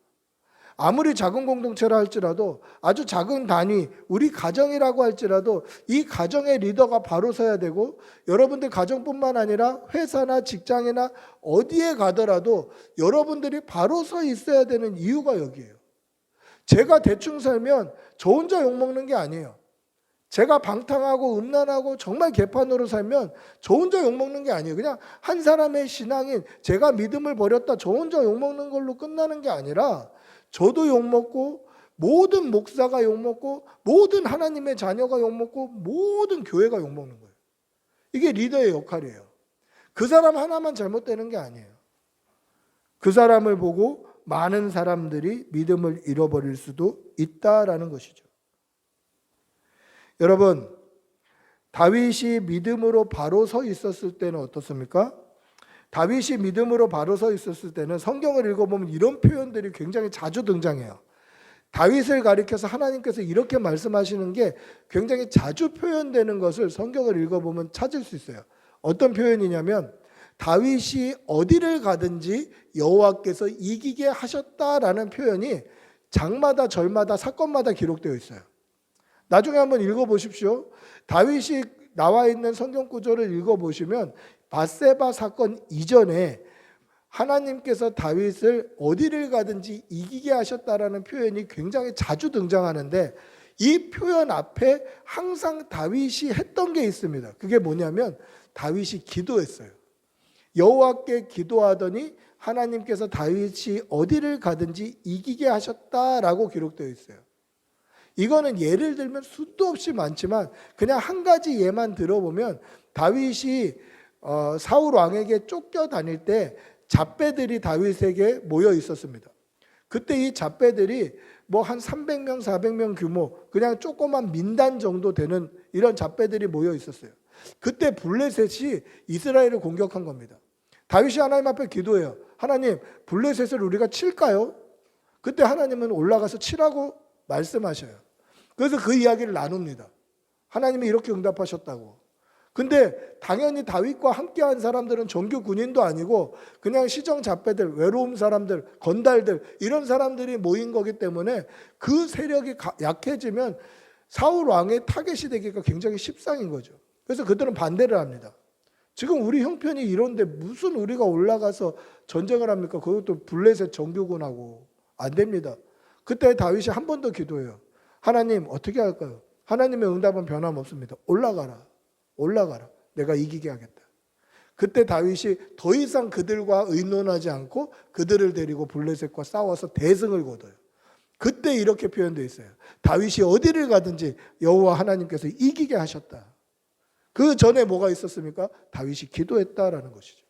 아무리 작은 공동체라 할지라도, 아주 작은 단위, 우리 가정이라고 할지라도 이 가정의 리더가 바로 서야 되고, 여러분들 가정뿐만 아니라 회사나 직장이나 어디에 가더라도 여러분들이 바로 서 있어야 되는 이유가 여기에요. 제가 대충 살면 저 혼자 욕먹는 게 아니에요. 제가 방탕하고 음란하고 정말 개판으로 살면 저 혼자 욕먹는 게 아니에요. 그냥 한 사람의 신앙인 제가 믿음을 버렸다 저 혼자 욕먹는 걸로 끝나는 게 아니라 저도 욕먹고 모든 목사가 욕먹고 모든 하나님의 자녀가 욕먹고 모든 교회가 욕먹는 거예요. 이게 리더의 역할이에요. 그 사람 하나만 잘못되는 게 아니에요. 그 사람을 보고 많은 사람들이 믿음을 잃어버릴 수도 있다라는 것이죠. 여러분, 다윗이 믿음으로 바로 서 있었을 때는 어떻습니까? 다윗이 믿음으로 바로 서 있었을 때는 성경을 읽어보면 이런 표현들이 굉장히 자주 등장해요. 다윗을 가리켜서 하나님께서 이렇게 말씀하시는 게 굉장히 자주 표현되는 것을 성경을 읽어보면 찾을 수 있어요. 어떤 표현이냐면 다윗이 어디를 가든지 여호와께서 이기게 하셨다라는 표현이 장마다 절마다 사건마다 기록되어 있어요. 나중에 한번 읽어보십시오. 다윗이 나와 있는 성경 구절을 읽어보시면 밧세바 사건 이전에 하나님께서 다윗을 어디를 가든지 이기게 하셨다라는 표현이 굉장히 자주 등장하는데 이 표현 앞에 항상 다윗이 했던 게 있습니다. 그게 뭐냐면 다윗이 기도했어요. 여호와께 기도하더니 하나님께서 다윗이 어디를 가든지 이기게 하셨다라고 기록되어 있어요. 이거는 예를 들면 수도 없이 많지만 그냥 한 가지 예만 들어보면 다윗이 사울 왕에게 쫓겨 다닐 때 잡배들이 다윗에게 모여 있었습니다. 그때 이 잡배들이 뭐 한 300명, 400명 규모 그냥 조그만 민단 정도 되는 이런 잡배들이 모여 있었어요. 그때 블레셋이 이스라엘을 공격한 겁니다. 다윗이 하나님 앞에 기도해요. 하나님, 블레셋을 우리가 칠까요? 그때 하나님은 올라가서 치라고 말씀하셔요. 그래서 그 이야기를 나눕니다. 하나님이 이렇게 응답하셨다고. 근데 당연히 다윗과 함께한 사람들은 정규 군인도 아니고 그냥 시정 잡배들, 외로움 사람들, 건달들 이런 사람들이 모인 거기 때문에 그 세력이 약해지면 사울 왕의 타겟이 되기가 굉장히 십상인 거죠. 그래서 그들은 반대를 합니다. 지금 우리 형편이 이런데 무슨 우리가 올라가서 전쟁을 합니까? 그것도 블레셋 정규군하고. 안 됩니다. 그때 다윗이 한 번 더 기도해요. 하나님 어떻게 할까요? 하나님의 응답은 변함없습니다. 올라가라. 내가 이기게 하겠다. 그때 다윗이 더 이상 그들과 의논하지 않고 그들을 데리고 블레셋과 싸워서 대승을 거둬요. 그때 이렇게 표현되어 있어요. 다윗이 어디를 가든지 여호와 하나님께서 이기게 하셨다. 그 전에 뭐가 있었습니까? 다윗이 기도했다라는 것이죠.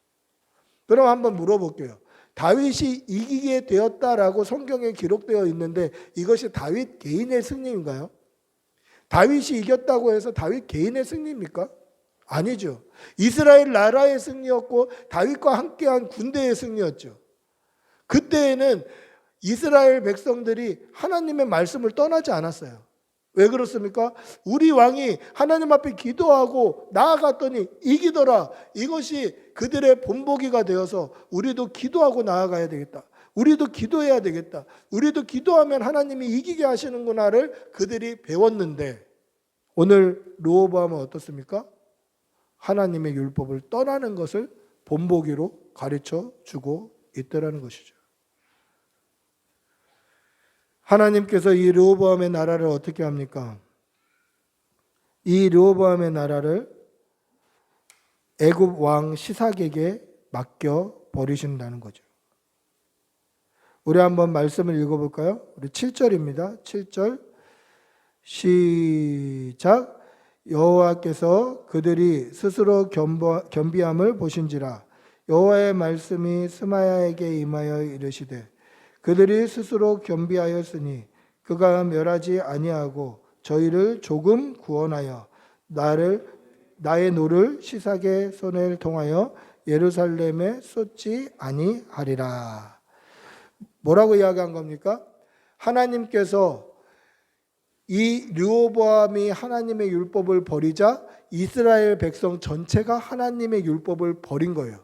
그럼 한번 물어볼게요. 다윗이 이기게 되었다라고 성경에 기록되어 있는데 이것이 다윗 개인의 승리인가요? 다윗이 이겼다고 해서 다윗 개인의 승리입니까? 아니죠. 이스라엘 나라의 승리였고 다윗과 함께한 군대의 승리였죠. 그때에는 이스라엘 백성들이 하나님의 말씀을 떠나지 않았어요. 왜 그렇습니까? 우리 왕이 하나님 앞에 기도하고 나아갔더니 이기더라. 이것이 그들의 본보기가 되어서 우리도 기도하고 나아가야 되겠다. 우리도 기도해야 되겠다. 우리도 기도하면 하나님이 이기게 하시는구나를 그들이 배웠는데 오늘 르호보암은 어떻습니까? 하나님의 율법을 떠나는 것을 본보기로 가르쳐 주고 있더라는 것이죠. 하나님께서 이 르호보암의 나라를 어떻게 합니까? 이 르호보암의 나라를 애굽 왕 시삭에게 맡겨 버리신다는 거죠. 우리 한번 말씀을 읽어볼까요? 우리 7절입니다. 7절 시작. 여호와께서 그들이 스스로 겸비함을 보신지라. 여호와의 말씀이 스마야에게 임하여 이르시되 그들이 스스로 겸비하였으니 그가 멸하지 아니하고 저희를 조금 구원하여 나의 노를 시삭의 손을 통하여 예루살렘에 쏟지 아니하리라. 뭐라고 이야기한 겁니까? 하나님께서 이 르호보암이 하나님의 율법을 버리자 이스라엘 백성 전체가 하나님의 율법을 버린 거예요.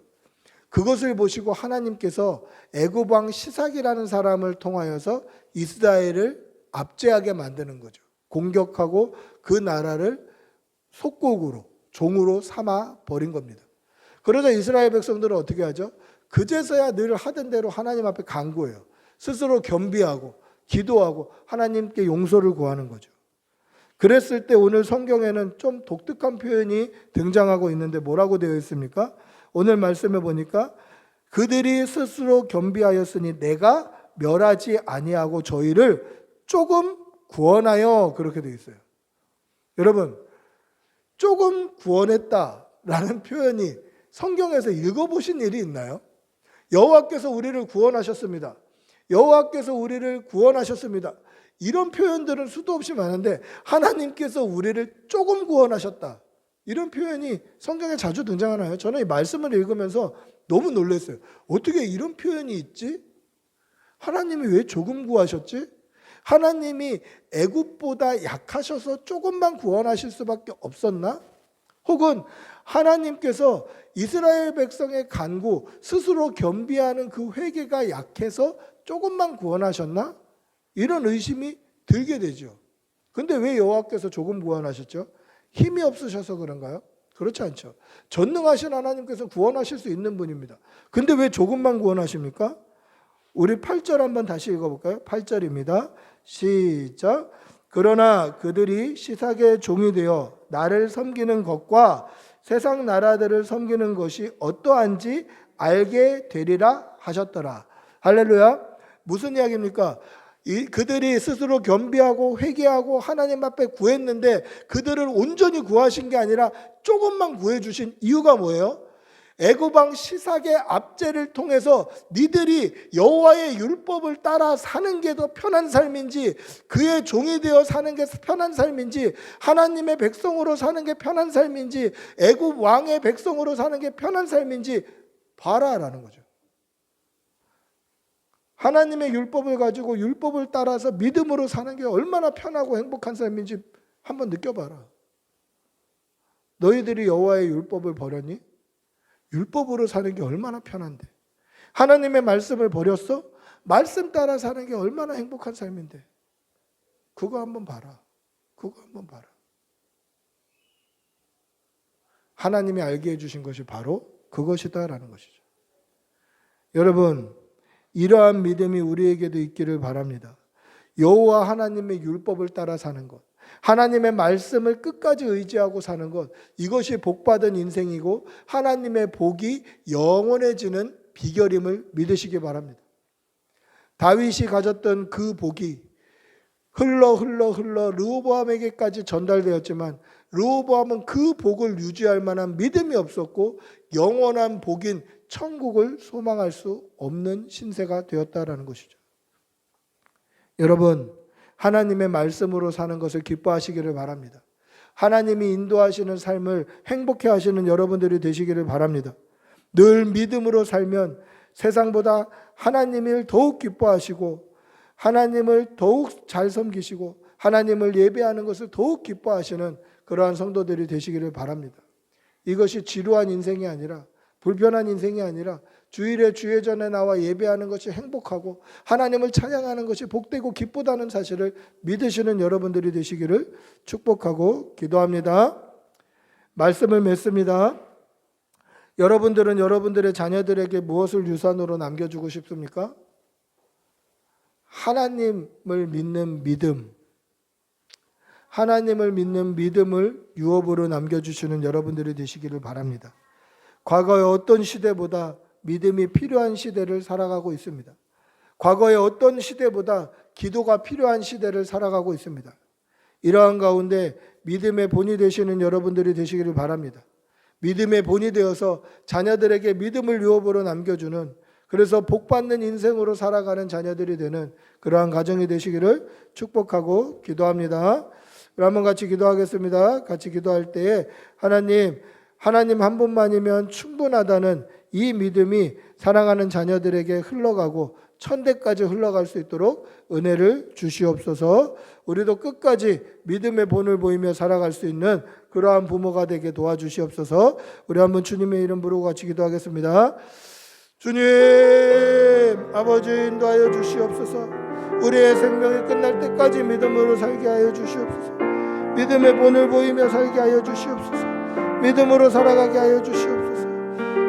그것을 보시고 하나님께서 애굽 왕 시삭이라는 사람을 통하여서 이스라엘을 압제하게 만드는 거죠. 공격하고 그 나라를 속국으로 종으로 삼아 버린 겁니다. 그러자 이스라엘 백성들은 어떻게 하죠? 그제서야 늘 하던 대로 하나님 앞에 간구해요. 스스로 겸비하고 기도하고 하나님께 용서를 구하는 거죠. 그랬을 때 오늘 성경에는 좀 독특한 표현이 등장하고 있는데 뭐라고 되어 있습니까? 오늘 말씀해 보니까 그들이 스스로 겸비하였으니 내가 멸하지 아니하고 저희를 조금 구원하여, 그렇게 되어 있어요. 여러분, 조금 구원했다라는 표현이 성경에서 읽어보신 일이 있나요? 여호와께서 우리를 구원하셨습니다. 여호와께서 우리를 구원하셨습니다. 이런 표현들은 수도 없이 많은데 하나님께서 우리를 조금 구원하셨다, 이런 표현이 성경에 자주 등장하나요? 저는 이 말씀을 읽으면서 너무 놀랐어요. 어떻게 이런 표현이 있지? 하나님이 왜 조금 구하셨지? 하나님이 애굽보다 약하셔서 조금만 구원하실 수밖에 없었나? 혹은 하나님께서 이스라엘 백성의 간구, 스스로 겸비하는 그 회개가 약해서 조금만 구원하셨나? 이런 의심이 들게 되죠. 근데 왜 여호와께서 조금 구원하셨죠? 힘이 없으셔서 그런가요? 그렇지 않죠. 전능하신 하나님께서 구원하실 수 있는 분입니다. 근데 왜 조금만 구원하십니까? 우리 8절 한번 다시 읽어볼까요? 8절입니다. 시작. 그러나 그들이 시삭의 종이 되어 나를 섬기는 것과 세상 나라들을 섬기는 것이 어떠한지 알게 되리라 하셨더라. 할렐루야. 무슨 이야기입니까? 그들이 스스로 겸비하고 회개하고 하나님 앞에 구했는데 그들을 온전히 구하신 게 아니라 조금만 구해주신 이유가 뭐예요? 애굽 왕 시삭의 압제를 통해서 니들이 여호와의 율법을 따라 사는 게 더 편한 삶인지, 그의 종이 되어 사는 게 편한 삶인지, 하나님의 백성으로 사는 게 편한 삶인지, 애굽 왕의 백성으로 사는 게 편한 삶인지 봐라라는 거죠. 하나님의 율법을 가지고 율법을 따라서 믿음으로 사는 게 얼마나 편하고 행복한 삶인지 한번 느껴봐라. 너희들이 여호와의 율법을 버렸니? 율법으로 사는 게 얼마나 편한데. 하나님의 말씀을 버렸어? 말씀 따라 사는 게 얼마나 행복한 삶인데. 그거 한번 봐라. 그거 한번 봐라. 하나님이 알게 해주신 것이 바로 그것이다라는 것이죠. 여러분, 이러한 믿음이 우리에게도 있기를 바랍니다. 여호와 하나님의 율법을 따라 사는 것, 하나님의 말씀을 끝까지 의지하고 사는 것, 이것이 복받은 인생이고 하나님의 복이 영원해지는 비결임을 믿으시기 바랍니다. 다윗이 가졌던 그 복이 흘러 르호보암에게까지 전달되었지만 르호보암은 그 복을 유지할 만한 믿음이 없었고 영원한 복인 천국을 소망할 수 없는 신세가 되었다라는 것이죠. 여러분, 하나님의 말씀으로 사는 것을 기뻐하시기를 바랍니다. 하나님이 인도하시는 삶을 행복해 하시는 여러분들이 되시기를 바랍니다. 늘 믿음으로 살면 세상보다 하나님을 더욱 기뻐하시고 하나님을 더욱 잘 섬기시고 하나님을 예배하는 것을 더욱 기뻐하시는 그러한 성도들이 되시기를 바랍니다. 이것이 지루한 인생이 아니라, 불편한 인생이 아니라 주일에 주회전에 나와 예배하는 것이 행복하고 하나님을 찬양하는 것이 복되고 기쁘다는 사실을 믿으시는 여러분들이 되시기를 축복하고 기도합니다. 말씀을 맺습니다. 여러분들은 여러분들의 자녀들에게 무엇을 유산으로 남겨주고 싶습니까? 하나님을 믿는 믿음, 하나님을 믿는 믿음을 유업으로 남겨주시는 여러분들이 되시기를 바랍니다. 과거의 어떤 시대보다 믿음이 필요한 시대를 살아가고 있습니다. 과거의 어떤 시대보다 기도가 필요한 시대를 살아가고 있습니다. 이러한 가운데 믿음의 본이 되시는 여러분들이 되시기를 바랍니다. 믿음의 본이 되어서 자녀들에게 믿음을 유업으로 남겨주는, 그래서 복받는 인생으로 살아가는 자녀들이 되는 그러한 가정이 되시기를 축복하고 기도합니다. 한번 같이 기도하겠습니다. 같이 기도할 때에 하나님 한 분만이면 충분하다는 이 믿음이 사랑하는 자녀들에게 흘러가고 천대까지 흘러갈 수 있도록 은혜를 주시옵소서. 우리도 끝까지 믿음의 본을 보이며 살아갈 수 있는 그러한 부모가 되게 도와주시옵소서. 우리 한번 주님의 이름 부르고 같이 기도하겠습니다. 주님, 아버지 인도하여 주시옵소서. 우리의 생명이 끝날 때까지 믿음으로 살게 하여 주시옵소서. 믿음의 본을 보이며 살게 하여 주시옵소서. 믿음으로 살아가게 하여 주시옵소서.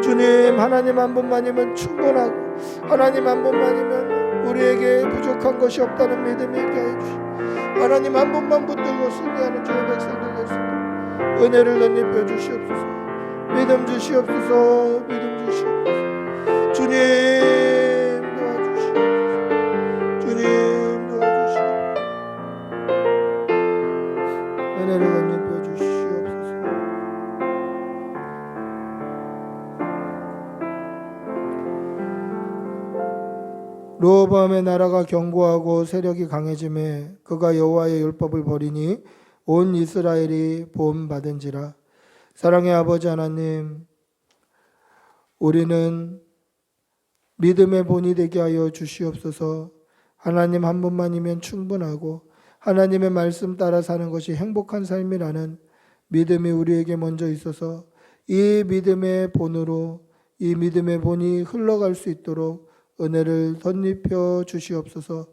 주님, 하나님 한 분만이면 충분하고 하나님 한 분만이면 우리에게 부족한 것이 없다는 믿음이 있게 하여 주시옵소서. 하나님 한 분만 붙들고 승리하는 주의 백성들 될 수 있도록 은혜를 덧입혀 주시옵소서. 믿음 주시옵소서. 믿음 주시옵소서. 주님 도와주시옵소서. 주님 도와주시옵소서. 은혜를 덧입혀 주시옵소서. 르호보암의 나라가 견고하고 세력이 강해짐에 그가 여호와의 율법을 버리니 온 이스라엘이 보험받은지라. 사랑의 아버지 하나님, 우리는 믿음의 본이 되게 하여 주시옵소서. 하나님 한 분만이면 충분하고 하나님의 말씀 따라 사는 것이 행복한 삶이라는 믿음이 우리에게 먼저 있어서 이 믿음의 본으로 이 믿음의 본이 흘러갈 수 있도록 은혜를 덧입혀 주시옵소서.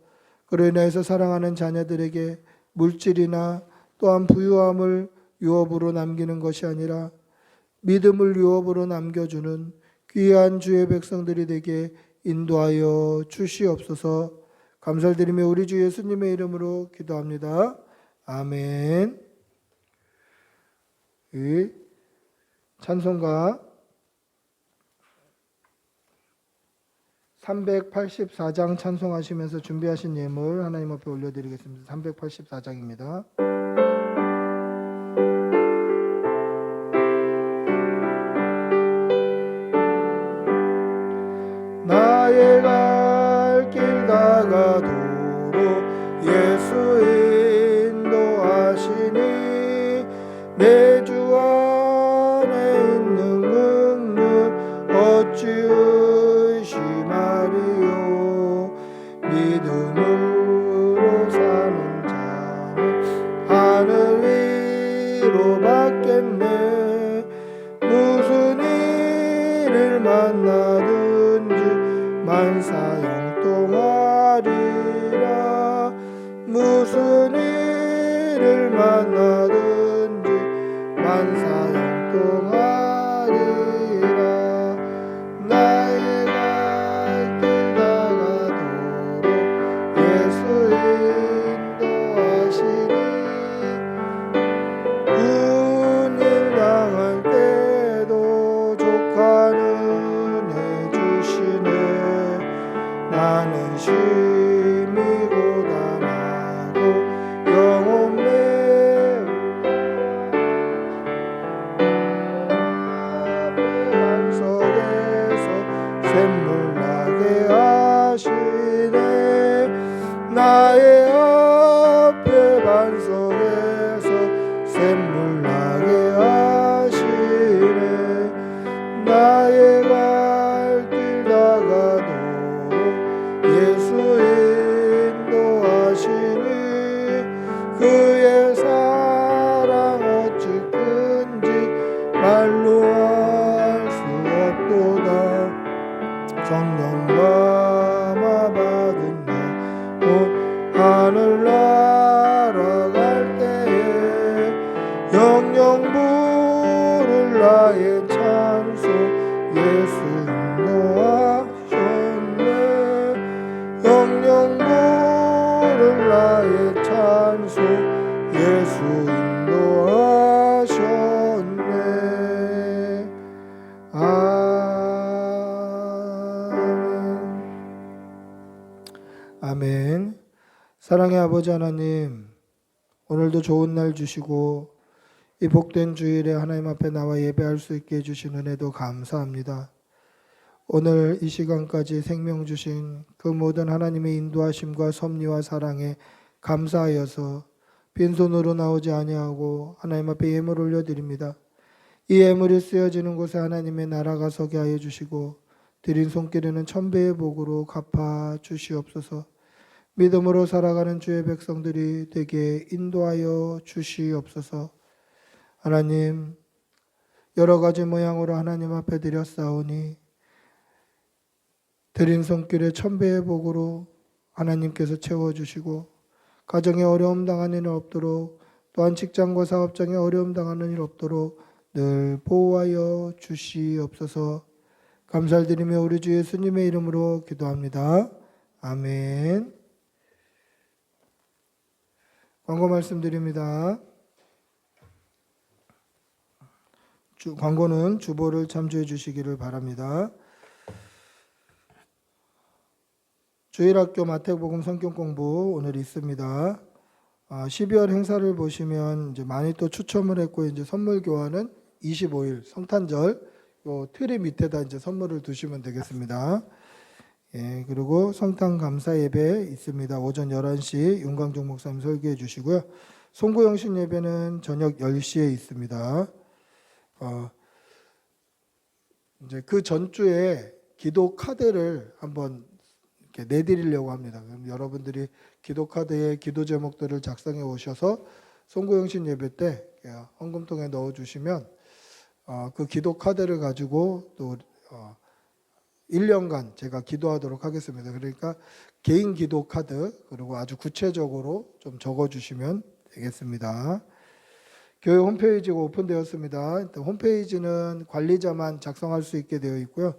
그로 인하여서 사랑하는 자녀들에게 물질이나 또한 부유함을 유업으로 남기는 것이 아니라 믿음을 유업으로 남겨주는 귀한 주의 백성들이 되게 인도하여 주시옵소서. 감사를 드리며 우리 주 예수님의 이름으로 기도합니다. 아멘. 찬송가 384장 찬송하시면서 준비하신 예물 하나님 앞에 올려드리겠습니다. 384장입니다. 나의 갈 길 다가도록 예수 인도하시니 내 주 안에 있는 능력 어찌 의심하리요. 믿음으로 사는 자는 하늘 위로 받겠네. 무슨 일을 만나든지 만사형통하리라. 무슨 일을 만나든지 만사형통하리라. 나의 갈 길 다가도록 예수 인도하시니 군일 당할 때도 족하는 해 주시네. 나는 심히 고단하고 영혼 매우 속에서 샘물 나게 하시네. 나의 앞에 반석에서 샘물 나게 하시네. 나의 갈 길 다가도록 예수 인도하시니 그의 사랑 어찌 큰지 말로 할 수 없도다. 정령 감화 받은 나온 하늘나라 갈 때에 영영 부를 나의 찬송 예수 인도하셨네. 영영 부를 나의 찬송 예수 인도하셨네. 아멘. 사랑의 아버지 하나님, 오늘도 좋은 날 주시고 이 복된 주일에 하나님 앞에 나와 예배할 수 있게 해주신 은혜도 감사합니다. 오늘 이 시간까지 생명 주신 그 모든 하나님의 인도하심과 섭리와 사랑에 감사하여서 빈손으로 나오지 아니하고 하나님 앞에 예물 올려드립니다. 이 예물이 쓰여지는 곳에 하나님의 나라가 서게 하여 주시고 드린 손길에는 천배의 복으로 갚아 주시옵소서. 믿음으로 살아가는 주의 백성들이 되게 인도하여 주시옵소서. 하나님, 여러 가지 모양으로 하나님 앞에 드렸사오니 드린 손길에 천배의 복으로 하나님께서 채워주시고 가정에 어려움 당하는 일 없도록, 또한 직장과 사업장에 어려움 당하는 일 없도록 늘 보호하여 주시옵소서. 감사를 드리며 우리 주 예수님의 이름으로 기도합니다. 아멘. 광고 말씀드립니다. 광고는 주보를 참조해 주시기를 바랍니다. 주일학교 마태복음 성경 공부 오늘 있습니다. 12월 행사를 보시면 이제 많이 또 추첨을 했고 이제 선물 교환은 25일 성탄절 요 트리 밑에다 이제 선물을 두시면 되겠습니다. 예, 그리고 성탄 감사 예배 있습니다. 오전 11시 윤광종 목사님 설교해 주시고요. 송구영신 예배는 저녁 10시에 있습니다. 이제 그 전주에 기도 카드를 한번 이렇게 내드리려고 합니다. 그럼 여러분들이 기도 카드에 기도 제목들을 작성해 오셔서 송구영신 예배 때 헌금통에 넣어 주시면 그 기도 카드를 가지고 또 1년간 제가 기도하도록 하겠습니다. 그러니까 개인 기도 카드 그리고 아주 구체적으로 좀 적어 주시면 되겠습니다. 교회 홈페이지가 오픈되었습니다. 홈페이지는 관리자만 작성할 수 있게 되어 있고요.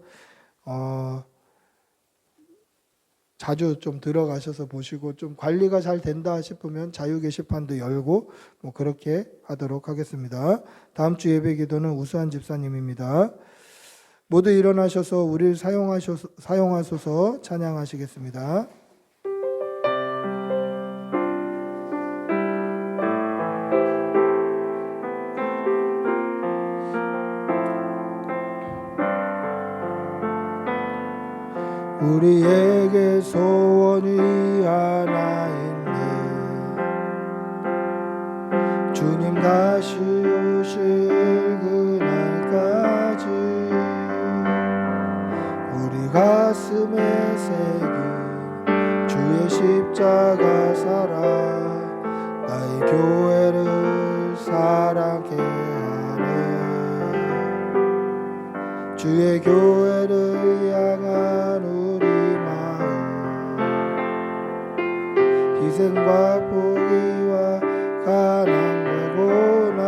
자주 좀 들어가셔서 보시고 좀 관리가 잘 된다 싶으면 자유 게시판도 열고 뭐 그렇게 하도록 하겠습니다. 다음 주 예배 기도는 우수한 집사님입니다. 모두 일어나셔서 우리를 사용하소서 찬양하시겠습니다. 우리에게 소원이 하나 있네. 주님 다시 오실 그날까지 우리 가슴에 새긴 주의 십자가 사랑 나의 교회를 사랑케 하네. 주의 교회를 향한 우리 마음 희생과 포기와 가난하고나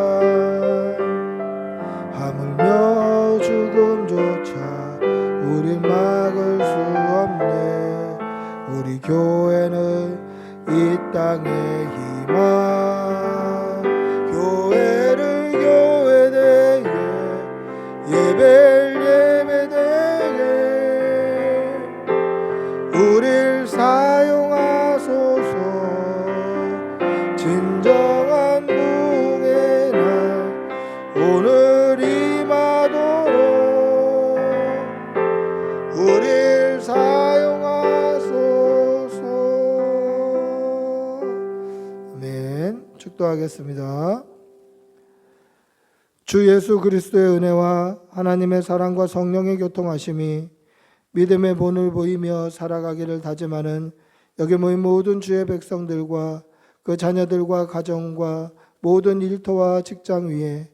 하물며 죽음조차 우릴 막을 수 없네. 우리 교회는 이 땅의 희망 교회를 교회되게 예배를 예배되게 우릴 사용하소서. 진정한 부흥의 날 오늘 임하도록 우릴 사용하소서. 아멘. 축도하겠습니다. 주 예수 그리스도의 은혜와 하나님의 사랑과 성령의 교통하심이 믿음의 본을 보이며 살아가기를 다짐하는 여기 모인 모든 주의 백성들과 그 자녀들과 가정과 모든 일터와 직장 위에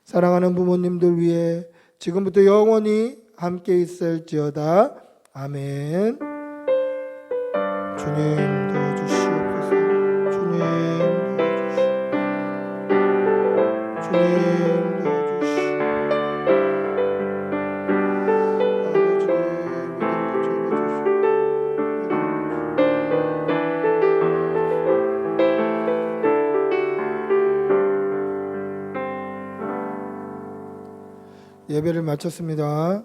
사랑하는 부모님들 위에 지금부터 영원히 함께 있을지어다. 아멘. 주님 도와주시옵소서. 주님 도와주시옵소서. 주님 예배를 마쳤습니다.